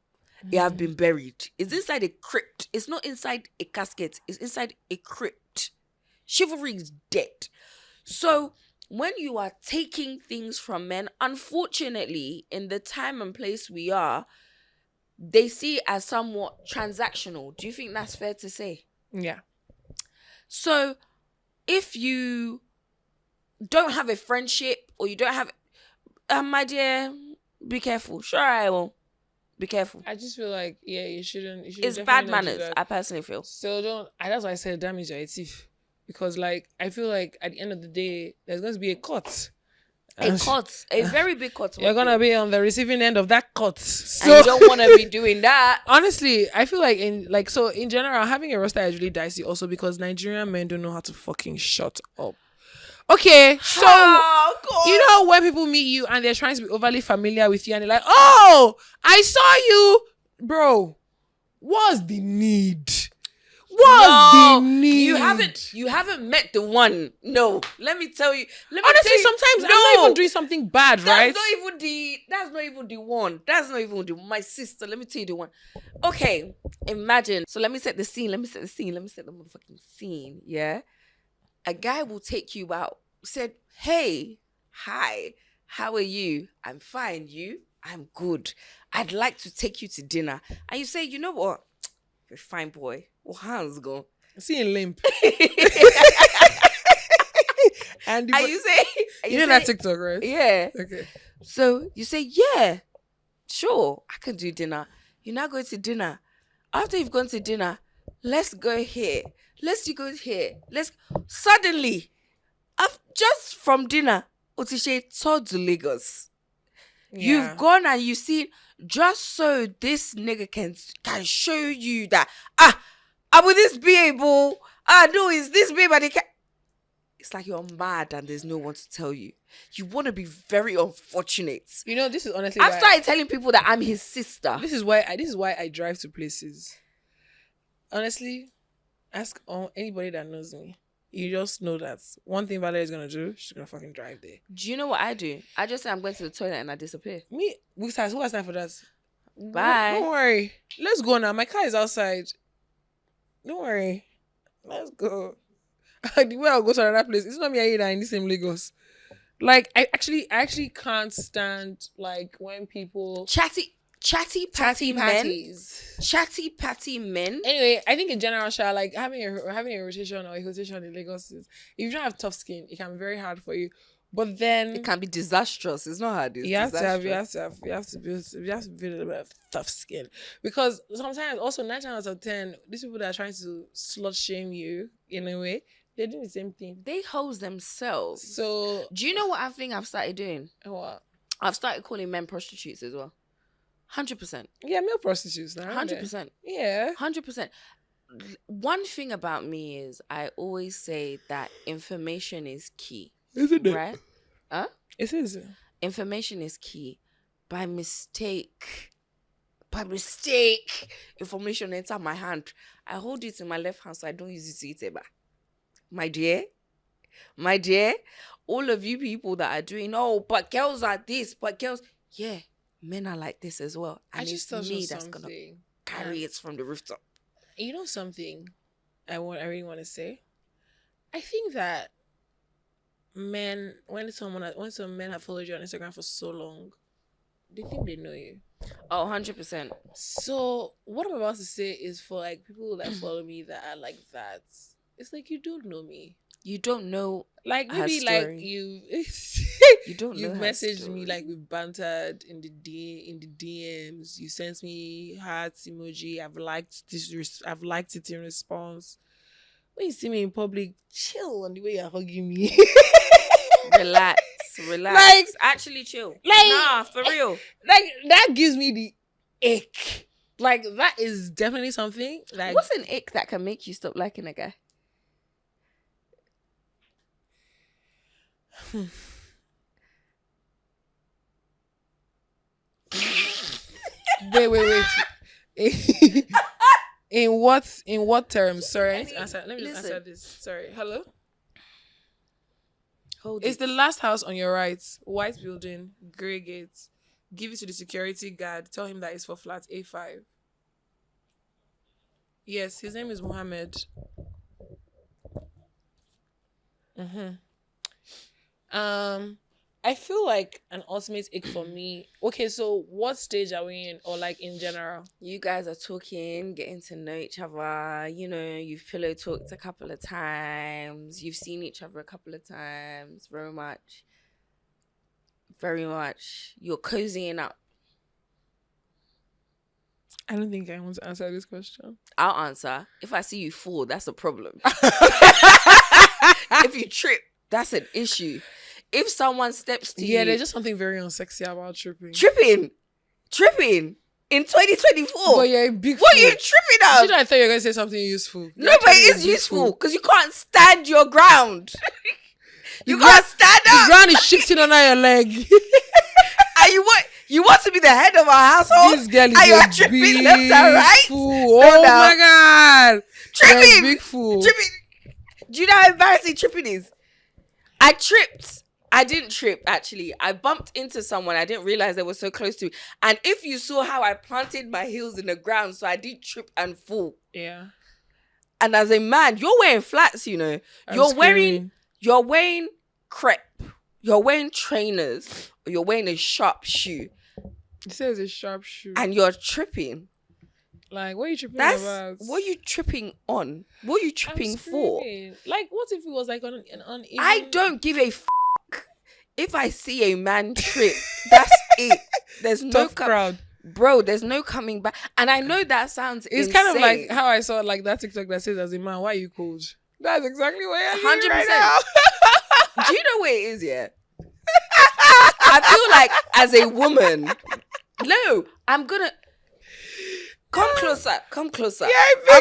It have been buried. It's inside a crypt. It's not inside a casket. It's inside a crypt. Chivalry is dead. So when you are taking things from men, unfortunately, in the time and place we are, they see it as somewhat transactional. Do you think that's fair to say? Yeah. So if you don't have a friendship, or you don't have, my dear, be careful. Sure, I will. Be careful. I just feel like, you shouldn't. It's bad manners, I personally feel. So that's why I said damage you're a thief. Because, like, I feel like at the end of the day, there's going to be a cut. A cut. A very big cut. You're going to be on the receiving end of that cut. So and you don't want to be doing that. Honestly, I feel like in general, having a roster is really dicey also, because Nigerian men don't know how to fucking shut up. Okay, so you know when people meet you and they're trying to be overly familiar with you and they're like, "Oh, I saw you, bro." What's the need? What's the need? You haven't met the one. No, let me tell you. Honestly, sometimes I'm not even doing something bad, right? That's not even the one. That's not even my sister. Let me tell you the one. Okay, imagine. So let me set the scene. Let me set the motherfucking scene. Yeah. A guy will take you out. Said, "Hey, hi, how are you? I'm fine. You? I'm good. I'd like to take you to dinner." And you say, "You know what? You're a fine boy. Well, hands go." Seeing limp. And you say, you know that TikTok, right? Yeah. Okay. So you say, "Yeah, sure, I can do dinner." You now go to dinner. After you've gone to dinner, let's go here. Let's go here. Suddenly, I've just from dinner, Otishe told to Lagos. You've gone and you've seen, just so this nigga can show you that, I'm with this babe, no, it's this babe, and it's like you're mad and there's no one to tell you. You want to be very unfortunate. You know, this is honestly I've started telling people that I'm his sister. This is why I drive to places. Honestly, ask anybody that knows me. You just know that one thing Valerie is gonna do, she's gonna fucking drive there. Do you know what I do? I just say I'm going to the toilet and I disappear. Me, who has time for that? Bye. Don't worry. Let's go now. My car is outside. Don't worry. Let's go. The way I'll go to another place, it's not me and you that are in the same Lagos. Like, I actually can't stand like when people chatty patty men. patties. Chatty patty men. Anyway, I think in general, like having a rotation or a rotation in Lagos is, if you don't have tough skin, it can be very hard for you. But then it can be disastrous. It's not hard. It's you have disastrous. to build a little bit of tough skin, because sometimes also 9 times out of 10, these people that are trying to slut shame you in a way, they're doing the same thing. They hose themselves. So do you know what I think I've started doing? What? I've started calling men prostitutes as well. 100%. Yeah, male prostitutes now. 100%. Yeah. 100%. One thing about me is I always say that information is key. Isn't it? Right? Huh? It is. Information is key. By mistake, information enter my hand. I hold it in my left hand so I don't use it to eat it back. My dear, all of you people that are doing, but girls are this, yeah, men are like this as well. And I just it's me that's going to carry it from the rooftop. You know something I really want to say? I think that men, when some men have followed you on Instagram for so long, they think they know you. Oh, 100%. So what I'm about to say is, for like people that follow me that are like that, it's like, you don't know me. You don't know, like, maybe like you don't know. You've messaged me, like we've bantered in the DMs. You sent me hearts emoji. I've liked it in response. When you see me in public, chill on the way you're hugging me. Relax. Like, actually chill. Like, nah, for real. Like, that gives me the ick. Like, that is definitely something. Like, what's an ick that can make you stop liking a guy? Wait. In what terms? Sorry, let me just answer this. Sorry. Hello? It's the last house on your right. White building, grey gates. Give it to the security guard. Tell him that it's for flat A5. Yes, his name is Mohammed. I feel like an ultimate ick for me. Okay, so what stage are we in, or like in general? You guys are talking, getting to know each other. You know, you've pillow talked a couple of times. You've seen each other a couple of times. Very much. You're cozying up. I don't think I want to answer this question. I'll answer. If I see you fall, that's a problem. If you trip, that's an issue. If someone steps to you... Yeah, there's just something very unsexy about tripping. Tripping in 2024. But you're a big What fool. are you tripping up? Did I thought you were going to say something useful? No, but it is useful because you can't stand your ground. You can't stand up. The ground is shifting under your leg. And you want to be the head of our household? This girl is and you are a tripping big left and right? fool. Oh my God. Tripping. You're a big fool. Tripping. Do you know how embarrassing tripping is? I tripped. I didn't trip, actually. I bumped into someone. I didn't realize they were so close to me. And if you saw how I planted my heels in the ground, so I did trip and fall. Yeah. And as a man, you're wearing flats, you know. You're wearing crepe. You're wearing trainers. Or you're wearing a sharp shoe. It says a sharp shoe. And you're tripping. Like, what are you tripping about? What are you tripping on? What are you tripping for? Like, what if it was like an uneven... I don't give a if I see a man trip. That's it. There's no crowd. bro, there's no coming back. And I know that sounds It's insane. kind of like how I saw like that TikTok that says, as a man, why are you cold? That's exactly what I'm doing right 100%. now. Do you know what it is, yeah? I feel like as a woman, no, I'm gonna come closer. Yeah,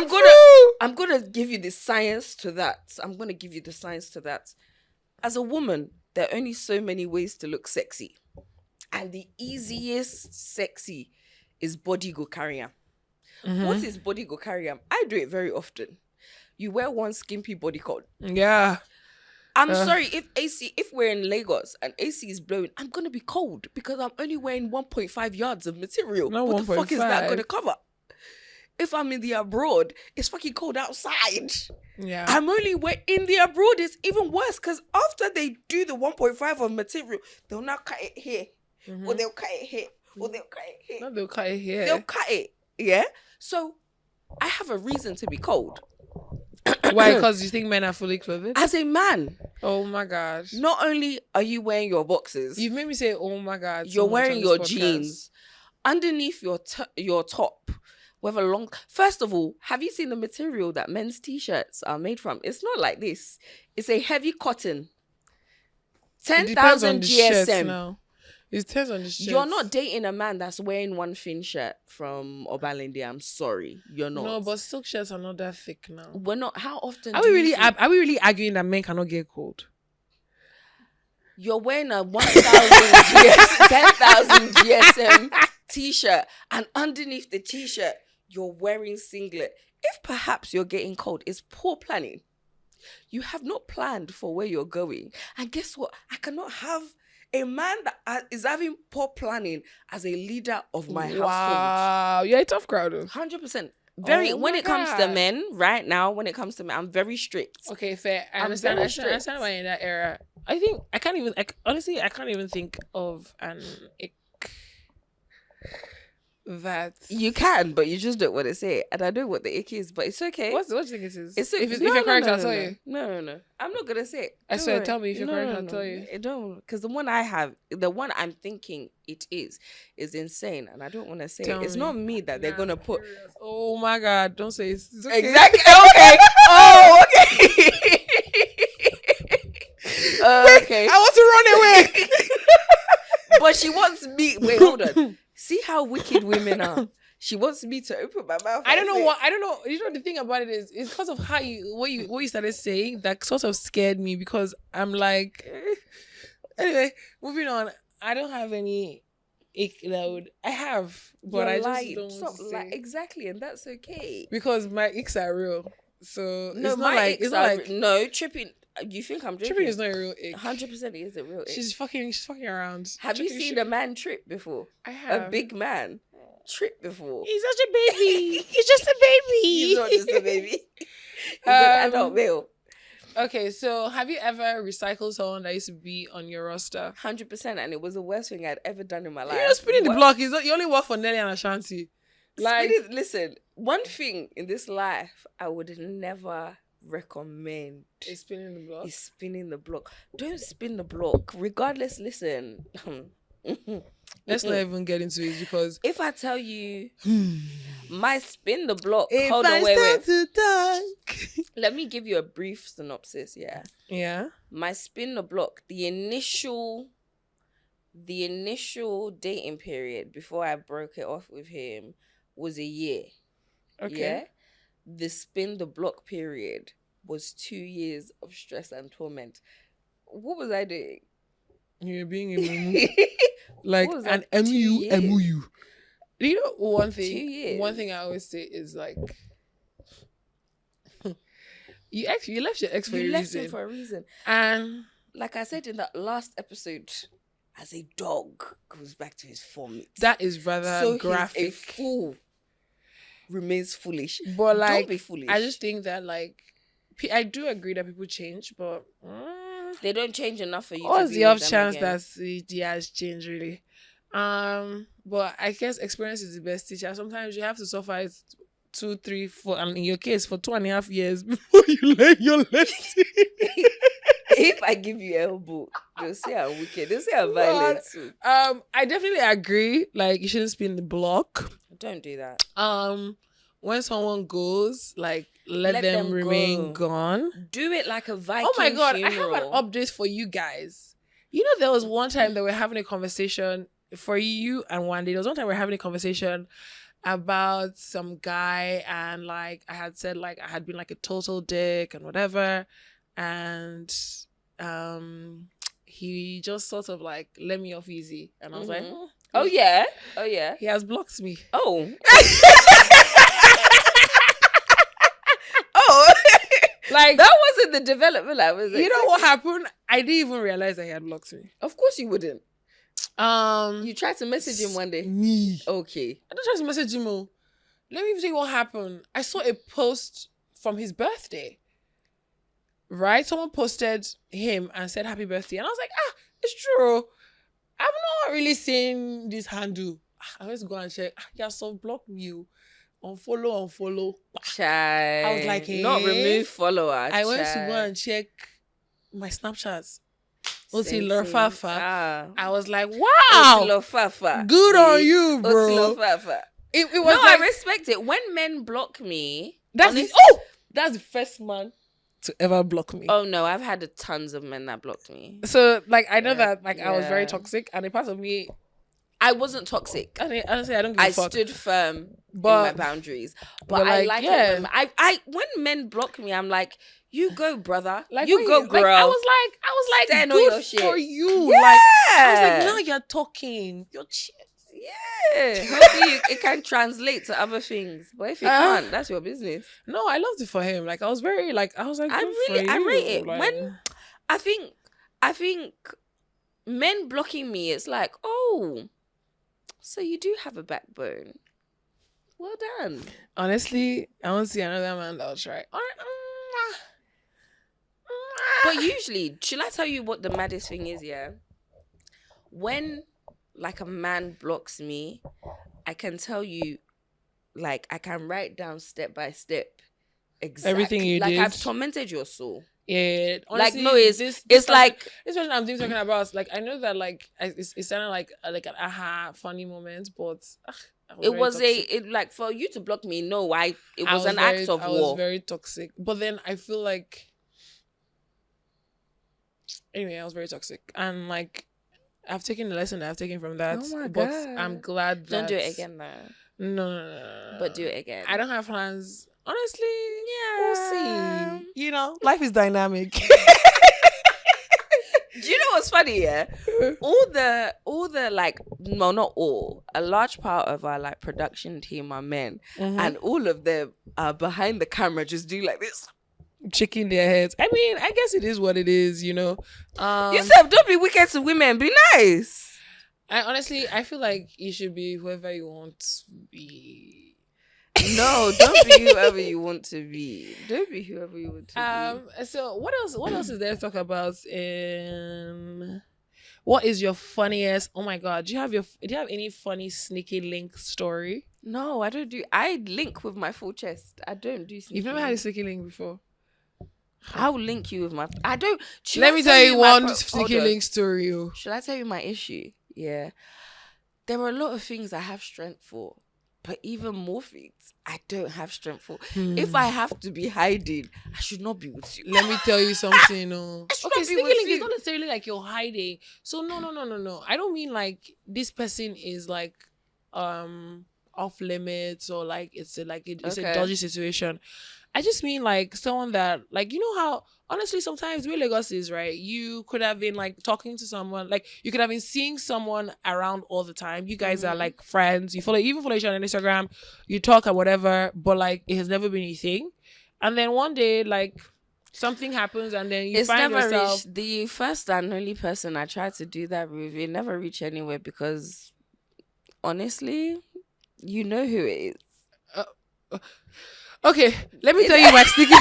I'm gonna give you the science to that. I'm gonna give you the science to that. As a woman, there are only so many ways to look sexy. And the easiest sexy is body go carry 'em. What is body go carry 'em? I do it very often. You wear one skimpy bodycon. Yeah. I'm sorry, if we're in Lagos and AC is blowing, I'm gonna be cold because I'm only wearing 1.5 yards of material. Not What the fuck is that 1.5. gonna cover? If I'm in the abroad, it's fucking cold outside. Yeah. I'm only in the abroad, it's even worse because after they do the 1.5 of material, they'll now cut it here. Or they'll cut it here. Or they'll cut it here. No, they'll cut it here. They'll cut it. Yeah? So I have a reason to be cold. Why? Because you think men are fully clothed? As a man, Oh my gosh. not only are you wearing your boxes, You've made me say, oh my God. you're wearing your jeans. Underneath your top, with a long... First of all, have you seen the material that men's t-shirts are made from? It's not like this. It's a heavy cotton. 10,000 GSM. Now. It depends on the shirts. You're not dating a man that's wearing one thin shirt from Obalende. I'm sorry. You're not. No, but silk shirts are not that thick now. We're not... How often Are do we you really see- are we really arguing that men cannot get cold? You're wearing a 10,000 GSM t-shirt, and underneath the t-shirt, you're wearing singlet. If perhaps you're getting cold, it's poor planning. You have not planned for where you're going. And guess what? I cannot have a man that is having poor planning as a leader of my household. Wow, you're a tough crowd. 100%. Oh When my it comes to God. men, right now, when it comes to men, I'm very strict. Okay, fair. I I'm understand. very I understand why in that era. I think honestly, I can't even think of an ick that. You can, but you just don't want to say it. And I know what the ick is, but it's okay. What do you think it is? If you're correct, I'll tell you. No. I'm not gonna say it. I Don't swear, worry. tell me if you're correct, I'll tell you. I don't, because the one I have, the one I'm thinking it is insane, and I don't want to say Tell it. It's me. not me that they're gonna put. Oh my God! Don't say it's okay. Exactly. Okay. Oh, okay. Okay. I want to run away. But she wants me. Wait, hold on. See how wicked women are. She wants me to open my mouth. I don't know what. I don't know. You know, the thing about it is, it's because of how what you started saying that sort of scared me, because I'm like, anyway, moving on. I don't have any ick load. I have, but I just don't want to say. Exactly, and that's okay. Because my icks are real. So No, it's not my like icks it's not are like no tripping. You think I'm joking? tripping is not a real ick. 100% is a real ick. She's fucking around. Have you seen a man trip before? I have. A big man trip before. He's such a baby. He's just a baby. He's not just a baby. He's an adult male. Okay, so have you ever recycled someone that used to be on your roster? 100%, and it was the worst thing I'd ever done in my life. You're not spinning the block. You only work for Nelly and Ashanti. Like, Listen, one thing in this life I would never recommend is spinning the block. is spinning the block. Don't spin the block. Regardless, listen. Let's not even get into it, because if I tell you my spin the block, if hold on, I wait. start to talk. Let me give you a brief synopsis, Yeah. My spin the block, the initial dating period before I broke it off with him was a year. Okay. Yeah? The spin the block period was 2 years of stress and torment. What was I doing? You're being a mumu. Like What was an that? 2 years? MU. You know one 2 thing? years. One thing I always say is like, you left your ex for You a left reason. him for a reason. And Like I said in that last episode, as a dog goes back to his vomit. that is rather so graphic. he's a fool remains foolish. But like, Don't be foolish. I just think that like, I do agree that people change, but they don't change enough for you. what's to the be off with them chance again. that it has changed really? But I guess experience is the best teacher. Sometimes you have to suffer it 2, 3, 4, and in your case for 2.5 years before you learn your lesson. If I give you elbow, they'll say I'm wicked. They'll say I'm violent too. I definitely agree. Like, you shouldn't spin the block. Don't do that. When someone goes, like, let them remain go. gone. Do it like a Viking Oh my God, funeral. I have an update for you guys. You know, there was one time that we're having a conversation for you and one day. There was one time we're having a conversation about some guy, and like I had said, like I had been like a total dick and whatever, and he just sort of like let me off easy, and I was like, oh yeah, he has blocked me. Oh. Oh. Like, that wasn't the development I was. You know what happened? I didn't even realize that he had blocked me. Of course you wouldn't. You tried to message him one day. Me. Okay. I don't try to message him. Oh. Let me tell you what happened. I saw a post from his birthday. Right? Someone posted him and said happy birthday. And I was like, it's true. I've not really seen this handle. I went to go and check. Yeah, so block me. Unfollow. Child. I was like, not remove follower. I went to go and check my Snapchats. Otilofafa. I was like, wow. Otilofafa. Good on you, bro. Otilofafa. It was no, like, I respect it. When men block me, that's the first man to ever block me. Oh no, I've had tons of men that blocked me. So like I know that like I was very toxic, and a part of me, I wasn't toxic. Honestly, I don't give a fuck. I stood firm in my boundaries. But I like it when when men block me, I'm like, you go, brother. Like, you go, girl. Like, I was like, stand good on your shit. for you. Yeah. Like, I was like, now you're talking. You're yeah. Hopefully it can translate to other things. But if it can't, that's your business. No, I loved it for him. Like I was like, I rate it. Like, when I think men blocking me, it's like, oh, so you do have a backbone. Well done. Honestly, I want to see another man that will try. But usually, should I tell you what the maddest thing is, yeah? When, like, a man blocks me, I can tell you, like, I can write down step by step exactly everything you did. Like, I've tormented your soul. Yeah. Like, Honestly, no, it's like... This person I'm talking about, like, I know that, like, it sounded like an aha funny moment, but... It was like, for you to block me, no, it was an act of war. I was very toxic. But then I feel like... Anyway, I was very toxic. And, like, I've taken the lesson that I've taken from that. Oh my but God. I'm glad that... Don't do it again, though. No. But do it again. I don't have plans. Honestly, yeah. We'll see. You know, life is dynamic. Do you know what's funny, yeah? All the like, no, not all, a large part of our like production team are men. And all of them are behind the camera just do like this. Shaking their heads. I mean, I guess it is what it is, you know. You said don't be wicked to women, be nice. I feel like you should be whoever you want to be. No, don't be whoever you want to be. Don't be whoever you want to be. So what else is there to talk about? What is your funniest? Oh my God, do you have any funny sneaky link story? No, I don't do. I link with my full chest. I don't do sneaky. You've never had a sneaky link before? I will link you with my. I don't. Let me tell you one sneaky link story. Should I tell you my issue? Yeah, there are a lot of things I have strength for. But even more things, I don't have strength for. If I have to be hiding, I should not be with you. Let me tell you something. Okay, sneaky link is not necessarily like you're hiding. So no. I don't mean like this person is like off limits or like it's a dodgy situation. I just mean like someone that like, you know how honestly sometimes with Lagos is, right, you could have been like talking to someone, like you could have been seeing someone around all the time. You guys are like friends, you follow each other on Instagram, you talk or whatever, but like it has never been anything. And then one day like something happens and then you find yourself the first and only person I tried to do that with, it never reached anywhere because honestly, you know who it is. Okay, let me tell you my sneaky.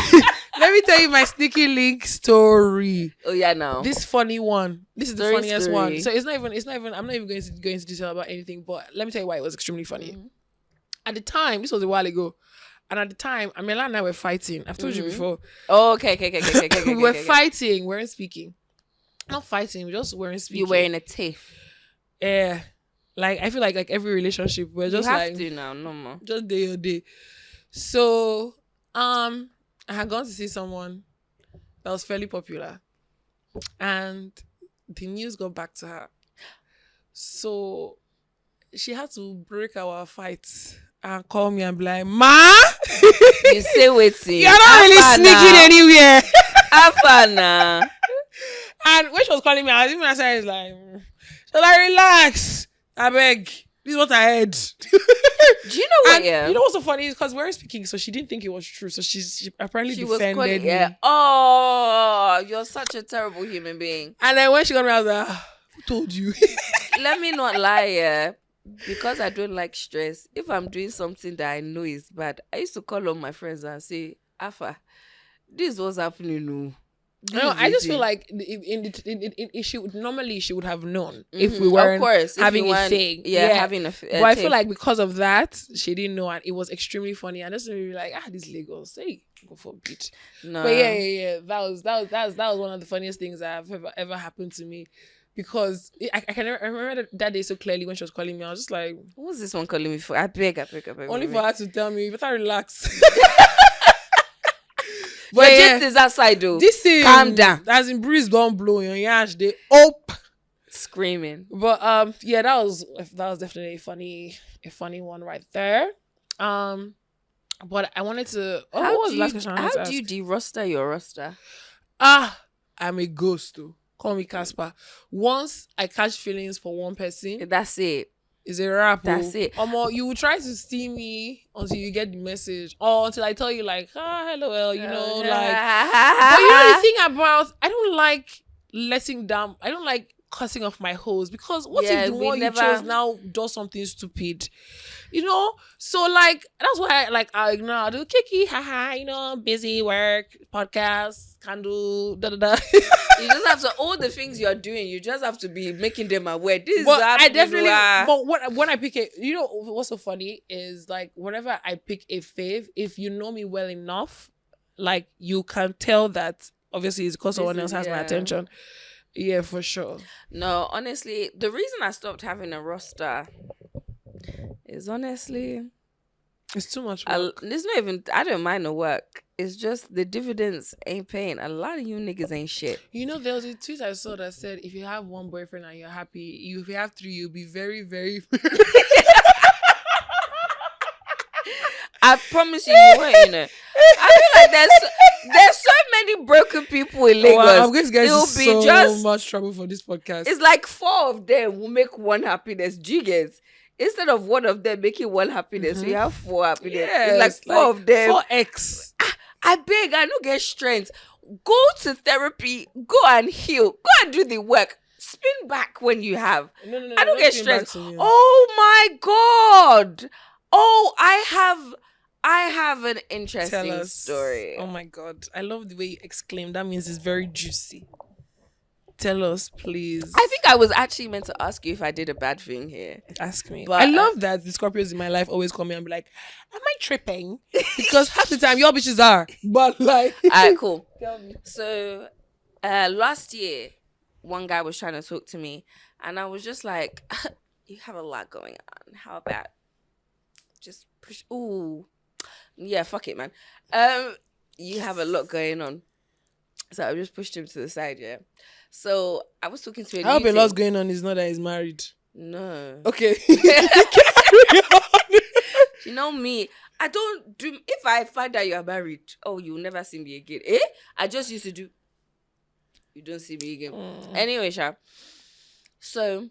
Let me tell you my sneaky link story. Oh yeah, no. This funny one. This is the funniest story. one. So it's not even. I'm not even going into detail about anything. But let me tell you why it was extremely funny. At the time, this was a while ago. And at the time, Amela and I were fighting. I've told you before. Oh, okay. We were fighting. We weren't speaking. Not fighting. We just weren't speaking. You were in a tiff. Yeah. Like, I feel like every relationship, we're just you have like... to now, no more. Just day or day. So, I had gone to see someone that was fairly popular. And the news got back to her. So, she had to break our fight and call me and be like, Ma! You say waiting. You're not really sneaking anywhere. Afana. And when she was calling me, I was even outside, like, she was like, relax. I beg. This is what I heard. Do you know what? And Yeah. you know what's so funny is because we were speaking, so she didn't think it was true. So she apparently defended me. Yeah. Oh, you're such a terrible human being. And then when she got me, I was like, who told you? Let me not lie, yeah. Because I don't like stress. If I'm doing something that I know is bad, I used to call on my friends and say, Afa, this was happening. No. No, I just feel like she would have known if we weren't having a thing. Yeah, having a but I feel like because of that, she didn't know, and it was extremely funny. And just be like, this Lagos, hey, go for beach. No. But yeah. That was one of the funniest things that have ever happened to me. Because I remember that day so clearly when she was calling me. I was just like, what's this one calling me for? I beg. Only for her to tell me, you better relax. But your is outside though. This is calm down. As in breeze don't blow your yash, they up screaming. But that was definitely a funny one right there. But I wanted to. What was the last question? How do you de-roster your roster? I'm a ghost too. Call me Casper. Once I catch feelings for one person, that's it. It's a wrap. That's it. You will try to see me until you get the message, or until I tell you like, hello, well, you know, like. But you know the thing about, I don't like letting down. I don't like cutting off my hose, because what if the one you chose now does something stupid, you know? So like that's why I ignore. I do kiki, haha, you know, busy work, podcast, candle, da da da. You just have to, all the things you're doing, you just have to be making them aware. But when I pick it, you know what's so funny is like whenever I pick a fave, if you know me well enough, like you can tell that obviously it's because someone else has my attention. Yeah, for sure. No, honestly, the reason I stopped having a roster is honestly, it's too much work. There's not even, I don't mind the work. It's just the dividends ain't paying. A lot of you niggas ain't shit. You know, there was a tweet I saw that said, if you have one boyfriend and you're happy, if you have three, you'll be very, very... I promise you won't, you know. I feel like there's so many broken people in Lagos. I'm going to get so much trouble for this podcast. It's like 4 of them will make one happiness. Jiggers. Instead of one of them making one happiness, we have 4 happiness. Yes, it's like 4 of them. 4x. I beg, I don't get strength. Go to therapy. Go and heal. Go and do the work. Spin back when you have. No, I don't get strength. Oh my God. Oh, I have an interesting story. Oh my God. I love the way you exclaim. That means it's very juicy. Tell us, please. I think I was actually meant to ask you if I did a bad thing here. Ask me. But I love that the Scorpios in my life always call me and be like, am I tripping? Because half the time your bitches are. But like... Alright, cool. Tell me. So, last year, one guy was trying to talk to me and I was just like, you have a lot going on. How about just push... Ooh. Yeah, fuck it, man. You have a lot going on. So I just pushed him to the side, yeah. So I was talking to I hope a lot's going on is not that he's married. No. Okay. You know me. I don't do... If I find out you're married, you'll never see me again. I just used to do... You don't see me again. Anyway, Sha. So...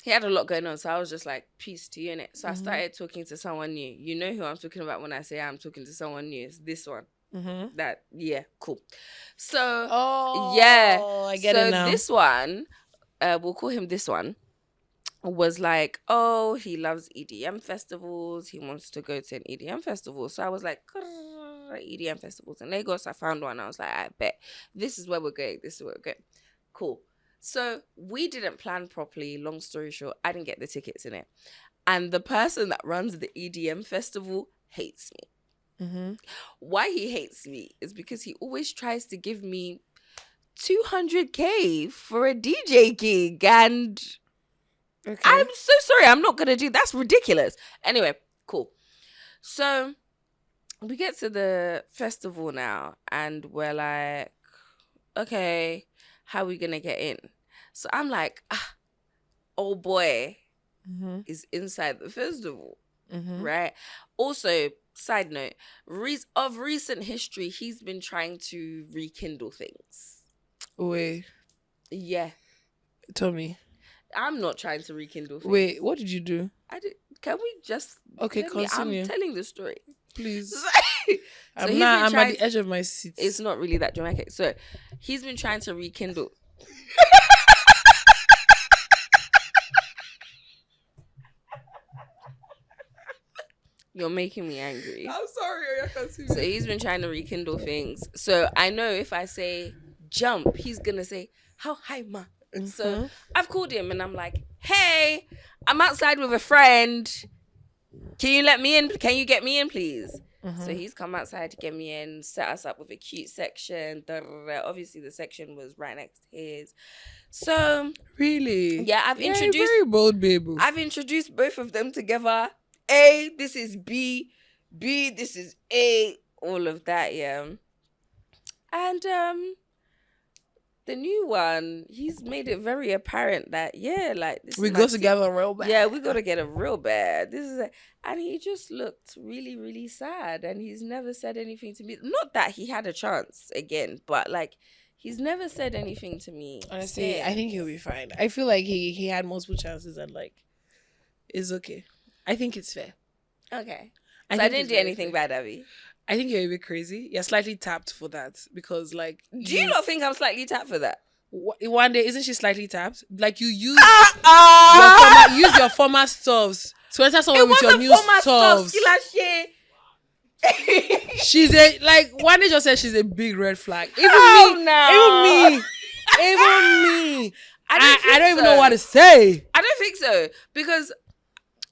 He had a lot going on, so I was just like, peace to you, innit? So I started talking to someone new. You know who I'm talking about when I say I'm talking to someone new. It's this one. Cool. So, I get it now. So this one, we'll call him this one, was like, he loves EDM festivals. He wants to go to an EDM festival. So I was like, EDM festivals in Lagos. I found one. I was like, I bet. This is where we're going. Cool. So we didn't plan properly. Long story short, I didn't get the tickets in it. And the person that runs the EDM festival hates me. Why he hates me is because he always tries to give me 200K for a DJ gig, and Okay. I'm so sorry, I'm not gonna do. That's ridiculous. Anyway, cool. So we get to the festival now, and we're like, okay, how are we gonna get in? So I'm like, oh boy is inside the festival, right? Also, side note, of recent history, he's been trying to rekindle things. Wait, Yeah, tell me. I'm not trying to rekindle things. Wait, what did you do? I did. Can we just? Okay, I'm continue. telling the story. Please. So I'm he's not. been I'm trying- at the edge of my seat. It's not really that dramatic. So he's been trying to rekindle. You're making me angry. I'm sorry. I can't see. So he's been trying to rekindle things. So I know if I say jump, he's gonna say, how high, ma? So I've called him and I'm like, hey, I'm outside with a friend. Can you let me in? Can you get me in, please? So he's come outside to get me in, set us up with a cute section. Obviously, the section was right next to his. So Really? yeah, I've introduced. You're very bold, baby. I've introduced both of them together. A, this is B. B, this is A. All of that, yeah. And the new one, he's made it very apparent that this We is go my together real bad. Yeah, we got to get a real bad. And he just looked really, really sad, and he's never said anything to me. Not that he had a chance again, but like he's never said anything to me. Honestly, since. I think he'll be fine. I feel like he had multiple chances and like it's okay. I think it's fair. Okay. I So I think didn't it's do very anything fair. bad, Abby. I think you're a bit crazy. You're slightly tapped for that because like Do you not think I'm slightly tapped for that? one day isn't she slightly tapped? Like you use your former stuffs to enter someone with your new stuffs. She's a like one day just said she's a big red flag. Even me. I don't even know what to say. I don't think so because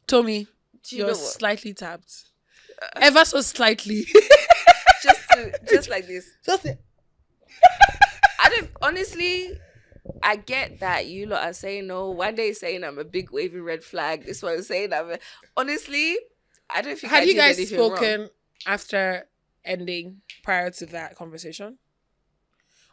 Tommy, do you know you're what? slightly tapped. Ever so slightly. just like this. Just I don't honestly. I get that you lot are saying no. One day saying I'm a big wavy red flag. This one saying honestly. I don't think. Had I you did guys anything spoken wrong. after ending prior to that conversation?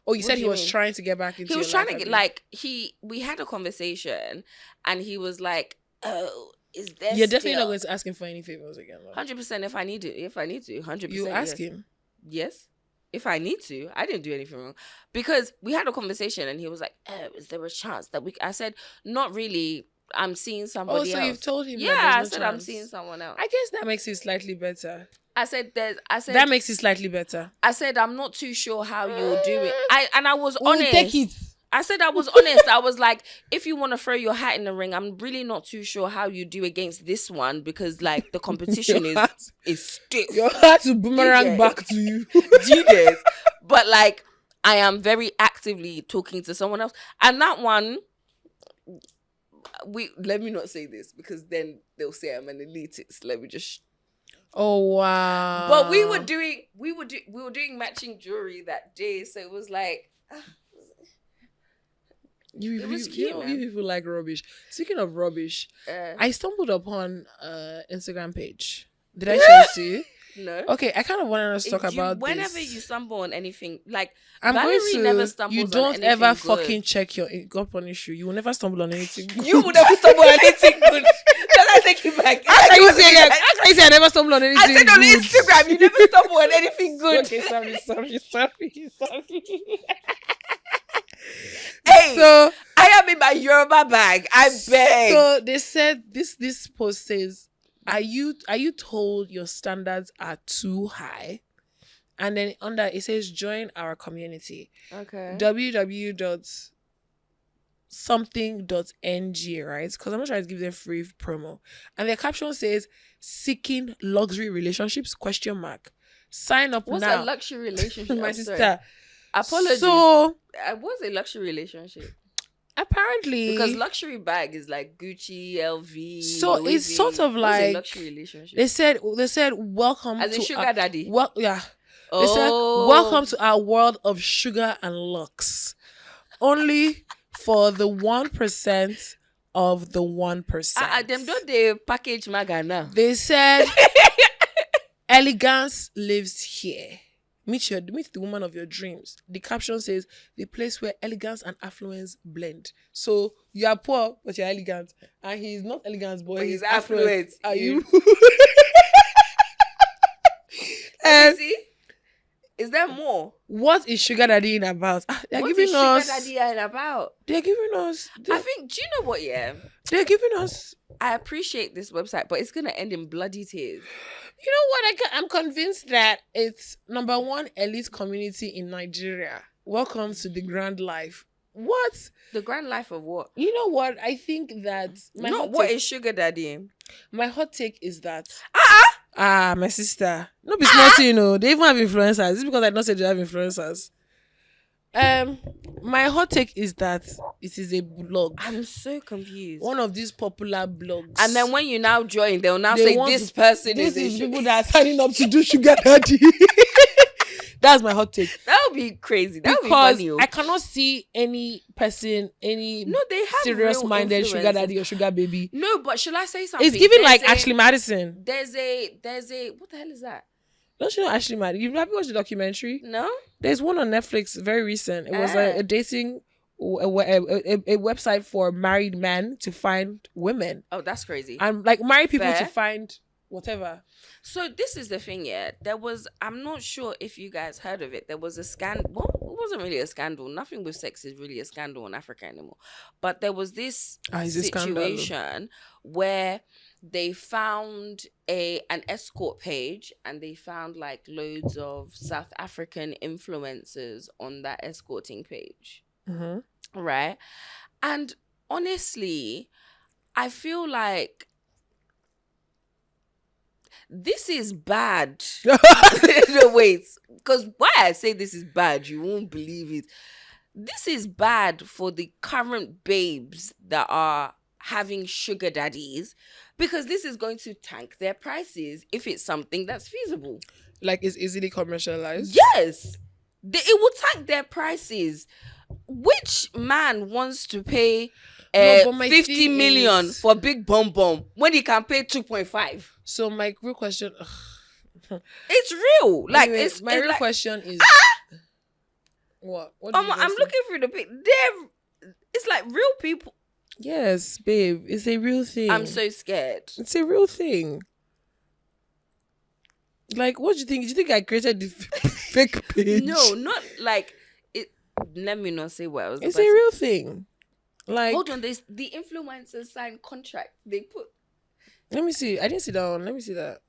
Oh, you What said do he you was mean? trying to get back into. He was your trying life, to get Abby? we had a conversation and he was like, oh, is there You're definitely not going to ask him for any favors again. though. 100% if I need to 100%. You ask yes. him. Yes, if I need to. I didn't do anything wrong because we had a conversation and he was like, oh, is there a chance that I said, not really. I'm seeing somebody Oh, so else. you've told him. Yeah, that I there's no said I'm chance. seeing someone else. I guess that makes it slightly better. I said That makes it slightly better. I said I'm not too sure how you'll do it. I was We'll honest. take it. I said I was honest. I was like, if you want to throw your hat in the ring, I'm really not too sure how you do against this one because like the competition is stiff. Your heart to boomerang Yeah. back to you. Do you get? But like I am very actively talking to someone else. And that one let me not say this because then they'll say I'm an elitist. Let me just Oh wow! But we were doing matching jewelry that day, so it was like it was cute, man. You people like rubbish. Speaking of rubbish, I stumbled upon Instagram page. Did I share it to you? no. Okay, I kind of wanted us to talk about whenever this. you stumble on anything, like I'm Valerie going to. never stumbles You on don't anything ever good. fucking check your God punish you. You will never stumble on anything. Good. You would never stumble on anything good. Can I take you back? How can you say that? How can you say I never stumble on anything? I said on good? Instagram, you never stumble on anything good. Okay, sorry. Hey, So I am in my Yoruba bag. I beg. So they said this post says, are you told your standards are too high? And then under it says join our community. Okay. www.something.ng, right? Because I'm not trying to give them free promo. And their caption says seeking luxury relationships ? Sign up What's now. a luxury relationship? My I'm sorry. sister. Apologies. So What's a luxury relationship? Because apparently, luxury bag is like Gucci, LV, so Louis it's sort V. of What's a like luxury relationship? they said welcome As in to our sugar daddy. well yeah. They said Oh, welcome to our world of sugar and lux. Only for the 1% of the 1%. them don't they package maga now? They said elegance lives here. Meet the woman of your dreams. The caption says the place where elegance and affluence blend. So you are poor, but you're elegant. And he's not elegant, but he's affluent. affluent. Are you? Let me And see. Is there more? what is sugar daddy in about? They're What giving is us. sugar daddy and about? They're giving us. I think. Do you know what? Yeah, They're giving us. I appreciate this website, but it's gonna end in bloody tears. You know what? I'm convinced that it's number one elite community in Nigeria. Welcome to the grand life. What? The grand life of what? You know what? I think that Not what is sugar daddy. my hot take is that Ah, my sister. No be nothing, you know. They even have influencers. It's because I don't say they have influencers. My hot take is that it is a blog. I'm so confused. One of these popular blogs. And then when you now join, they'll now They say want this to- person this is is a people that are signing up to do sugar daddy. That's my hot take. That would be crazy. That would be Because funny. I cannot see any person, any No, they have serious-minded real sugar influencers. daddy or sugar baby. No, but should I say something? It's giving There's like Ashley Madison. There's a what the hell is that? Don't you know Ashley Madison? Have you watched the documentary? No? There's one on Netflix, very recent. It was a dating a website for married men to find women Oh, that's crazy. and like married people Fair. to find whatever. So this is the thing, yeah. I'm not sure if you guys heard of it. There was a scandal. Well, it wasn't really a scandal. Nothing with sex is really a scandal in Africa anymore. But there was this It's a scandal. situation where they found an escort page and they found like loads of South African influencers on that escorting page. Mm-hmm. Right? And honestly, I feel like this is bad. No, wait. Because why I say this is bad, you won't believe it. This is bad for the current babes that are having sugar daddies because this is going to tank their prices if it's something that's feasible. Like it's easily commercialized. Yes. It will tank their prices. Which man wants to pay No, but my 50 thing million is- for big bum bum when he can pay 2.5? So my real question, It's real. Like anyway, it's my it's real like, question is what? What? did you I'm just say? looking through the pic. It's like real people. Yes, babe. It's a real thing. I'm so scared. It's a real thing. Like, what do you think? Do you think I created the fake page? No, not like it. Let me not say what I was. It's about a to- real thing. Like, Hold on. The influencers sign contract. They put. let me see. I didn't see that one. Let me see that.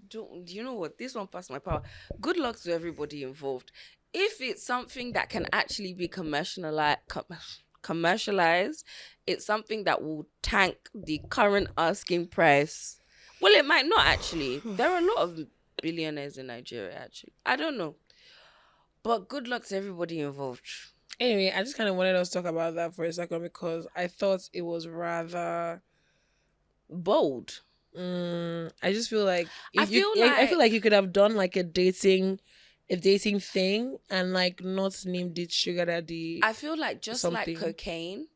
Do you know what? This one passed my power. Good luck to everybody involved. If it's something that can actually be commercialized, it's something that will tank the current asking price. Well, it might not actually. There are a lot of billionaires in Nigeria, actually. I don't know. But good luck to everybody involved. Anyway, I just kind of wanted us to talk about that for a second because I thought it was rather. Bold. I just feel like I I feel feel like you could have done like a dating thing and like not named it sugar daddy. I feel like just something. like cocaine,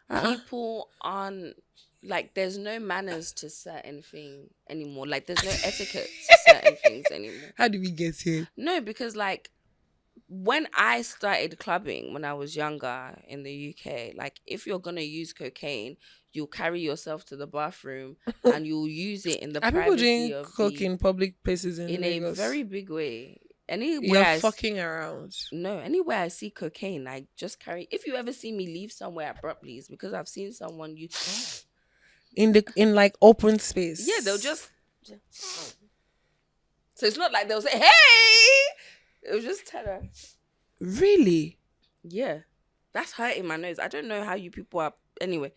Uh-uh. people aren't like there's no manners to certain things anymore. Like there's no etiquette to certain things anymore. How did we get here? No, because like when I started clubbing when I was younger in the UK, like if you're gonna use cocaine, you'll carry yourself to the bathroom and you'll use it in the Are people privacy doing of coke in public places in a Lagos? very big way. Anywhere You're I fucking around. No, anywhere I see cocaine, I just carry. If you ever see me leave somewhere abruptly, it's because I've seen someone use. In like open space. Yeah, they'll just. So it's not like they'll say, "Hey," it'll just tell her. Really? Yeah, that's hurting my nose. I don't know how you people are. Anyway,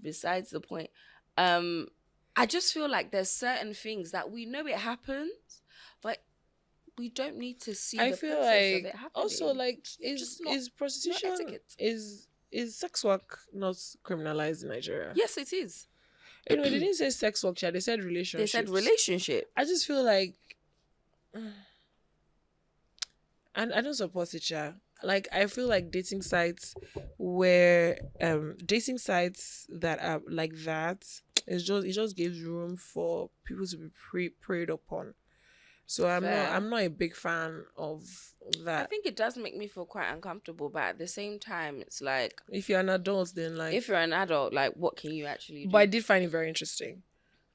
besides the point, I just feel like there's certain things that we know it happens, but we don't need to see. I the feel process of like it happening. also like Just not- is prostitution etiquette. is is sex work not criminalized in Nigeria? Yes, it is. Anyway, they didn't say sex work, child. They said They said relationships. relationship. I just feel like, and I don't support it, child. Like I feel like dating sites that are like that, it just gives room for people to be preyed upon. So Fair. I'm not a big fan of I that. think it does make me feel quite uncomfortable, but at the same time, it's like, If you're an adult, then like, if you're an adult, like, what can you actually do? but I did find it very interesting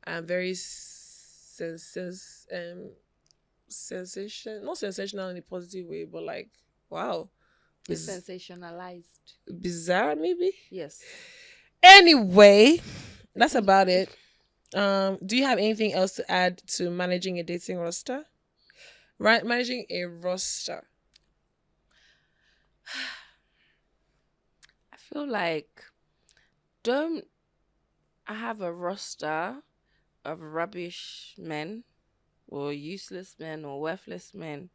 and very sensation, not sensational in a positive way, but like, wow, It's biz- sensationalized. bizarre maybe. Yes. Anyway, that's about it. Do you have anything else to add to managing a dating roster? Right, managing a roster. I feel like, don't I have a roster of rubbish men or useless men or worthless men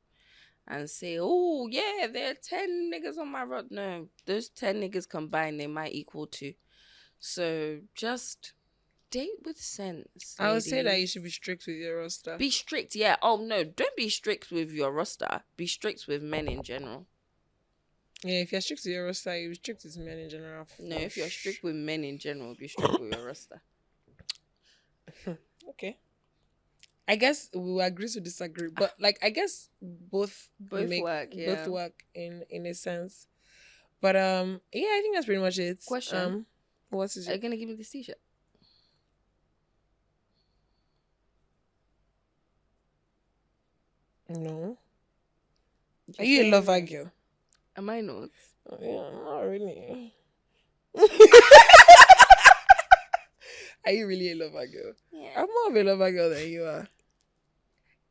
and say, oh, yeah, there are 10 niggas on my roster. No, those 10 niggas combined, they might equal 2. So just date with sense. I would say that you ladies. should be strict with your roster. Be strict, yeah. Oh, no, don't be strict with your roster. Be strict with men in general. Yeah, if you're strict with your roster, you be strict with men in general. No, if you're strict with men in general, be strict with your roster. Okay. I guess we will agree to disagree, but like I guess both Both work, yeah. both work in a sense. But yeah, I think that's pretty much it. Question. What is Are you it? going to give me this t-shirt? No. Just Are you a saying lover no. girl? Am I not? Yeah, not really. Are you really a lover girl? Yeah. I'm more of a lover girl than you are.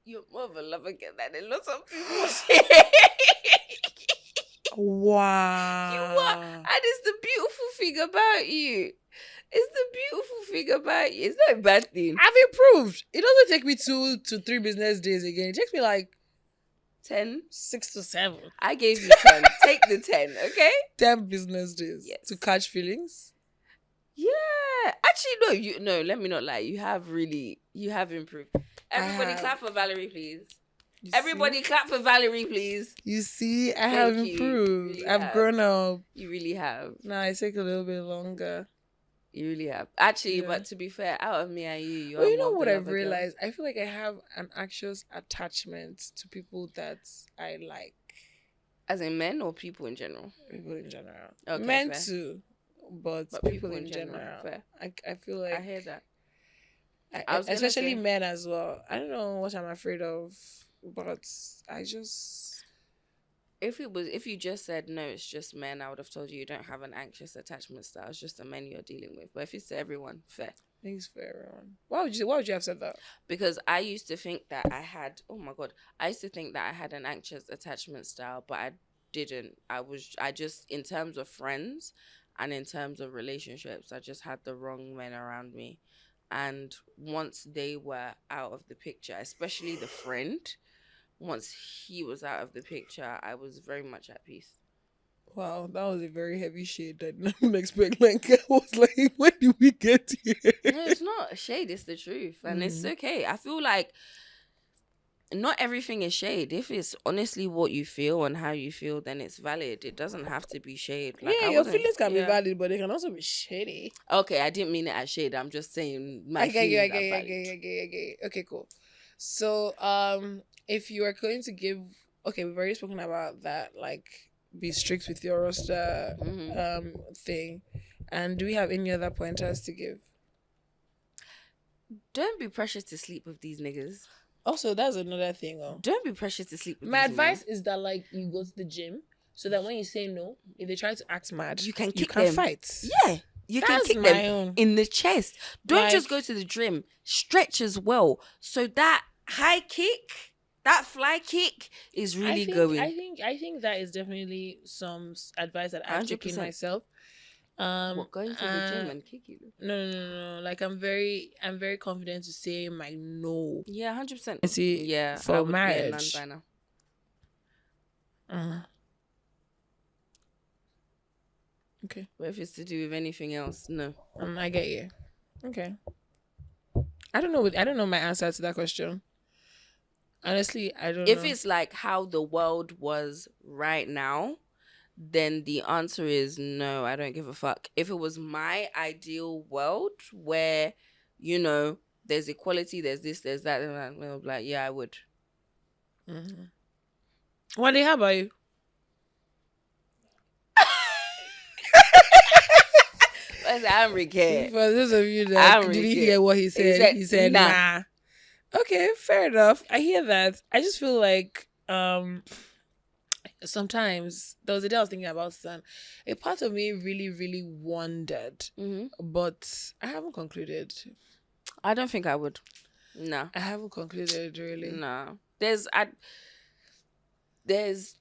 You're more of a lover girl than a lot of people say. Wow. You are. And it's the beautiful thing about you. It's the beautiful thing about you. It's not a bad thing. I've improved. It doesn't take me 2 to 3 business days again. It takes me like 10. 6 to 7. I gave you 10. Take the 10, okay? 10 business days Yes. to catch feelings. Yeah. Actually, no, let me not lie. You have improved. Everybody have. clap for Valerie, please. You Everybody clap for Valerie, please. see? You see, I have Thank you. improved. You really I've have. grown up. You really have. Now I take a little bit longer. You really have. Actually, Yeah. but to be fair, out of me and you Well, are you know more of what the I've lover girl. realized? I feel like I have an anxious attachment to people that I like. As in men or people in general? People in general. Okay, Men fair. too. But people in general. Fair. I feel like I hear that. I was gonna especially say- men as well. I don't know what I'm afraid of, but I just If you just said no, it's just men, I would have told you don't have an anxious attachment style. It's just the men you're dealing with. But if it's to everyone, fair. thanks for everyone. Why would you have said that? Because I used to think that I had. Oh my god, I used to think that I had an anxious attachment style, but I didn't. I just, in terms of friends and in terms of relationships, I just had the wrong men around me. And once they were out of the picture, especially the friend, once he was out of the picture, I was very much at peace. Wow, that was a very heavy shade. I didn't expect. Like I was like, when did we get here? No, it's not a shade, it's the truth. And it's okay. I feel like not everything is shade. If it's honestly what you feel and how you feel, then it's valid. It doesn't have to be shade. Like, yeah, I your wasn't- feelings can be yeah. valid, but they can also be shady. Okay, I didn't mean it as shade. I'm just saying my I get you. feelings are valid. Okay, cool. So, if you are going to give, okay, we've already spoken about that, like, be strict with your roster, thing. And do we have any other pointers to give? Don't be precious to sleep with these niggas. Also, that's another thing. Don't be precious to sleep with My these advice is that, like, you go to the gym so that when you say no, if they try to act mad, You can you kick can them. fight. Yeah, you can That's kick my them own. in the chest. Don't Like- just go to the gym. Stretch as well. So that high kick, that fly kick is really going. I think that is definitely some advice that I've taken 100%. myself. What, going to the gym and kick you? No. Like I'm very confident to say my no. Yeah, 100%. See, Yeah, for I would be a marriage. nun by now. Okay. But if it's to do with anything else, no. I get you. Okay. I don't know. I don't know my answer to that question. Honestly, I don't If know. it's like how the world was right now, then the answer is no, I don't give a fuck. If it was my ideal world where, there's equality, there's this, there's that, and I'll be like, yeah, I would. One day, how about you? I don't really care. For those of you that really didn't care. hear what he said, he said nah. nah. Okay, fair enough. I hear that. I just feel like sometimes there was a day I was thinking about Stan. A part of me really, really wondered, but I haven't concluded. I don't think I would. No, I haven't concluded really. no. There's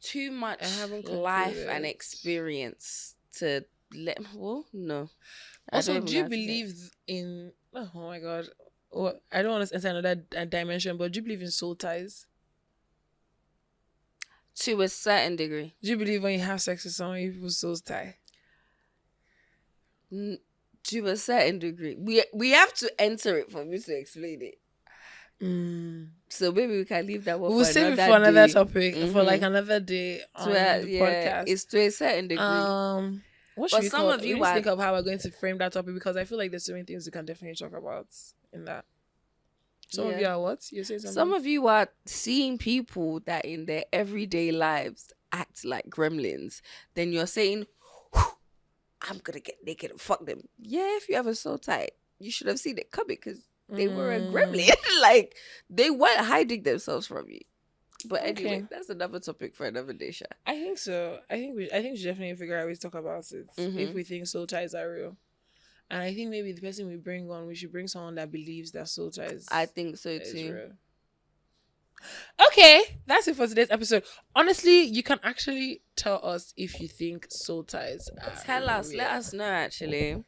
too much life and experience to let. Well, no. Also, do you believe in? Oh my god. Well, I don't want to enter another dimension, but do you believe in soul ties? To a certain degree. Do you believe when you have sex with someone, people's souls tie? To a certain degree. We have to enter it for me to explain it. So maybe we can leave that one. We'll save it for another topic, for like another day on the podcast. It's to a certain degree. What should we call? Of you think of how we're going to frame that topic, because I feel like there's so many things we can definitely talk about in that. Some of you are what? You say something? Some of you are seeing people that in their everyday lives act like gremlins. Then you're saying, I'm going to get naked and fuck them. Yeah, if you have a soul tie, you should have seen it coming because they were a gremlin. Like, they weren't hiding themselves from you. But anyway, that's another topic for another day, Sha. I think so. I think we should definitely figure out ways to talk about it if we think soul ties are real. And I think maybe the person we bring on, we should bring someone that believes that soul ties. I think so too. Real. Okay, that's it for today's episode. Honestly, you can actually tell us if you think soul ties are Tell us, real. let us know actually.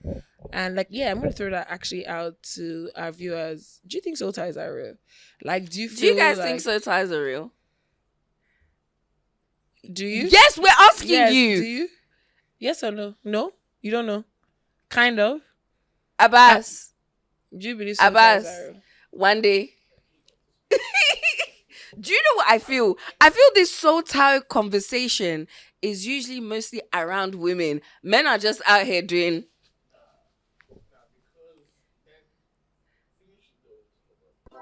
And I'm gonna throw that actually out to our viewers. Do you think soul ties are real? Like, do you guys think soul ties are real? Do you? Yes, we're asking you. Do you? Yes or no? No? You don't know? Kind of. Abbas. Do you believe soul ties are real? One day. Do you know what I feel? I feel this soul tie conversation is usually mostly around women. Men are just out here doing.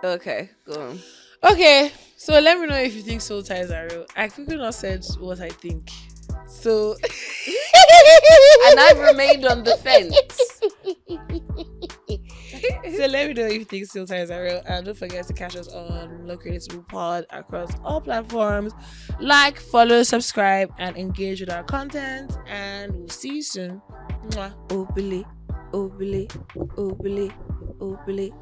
Okay, go on. Okay, so let me know if you think soul ties are real. I quickly not said what I think. So and I've remained on the fence. So let me know if you think soul ties are real, and don't forget to catch us on Lowkey Relatable Pod across all platforms. Like, follow, subscribe, and engage with our content. And we'll see you soon. Mwah. Obili, obili, obili, obili.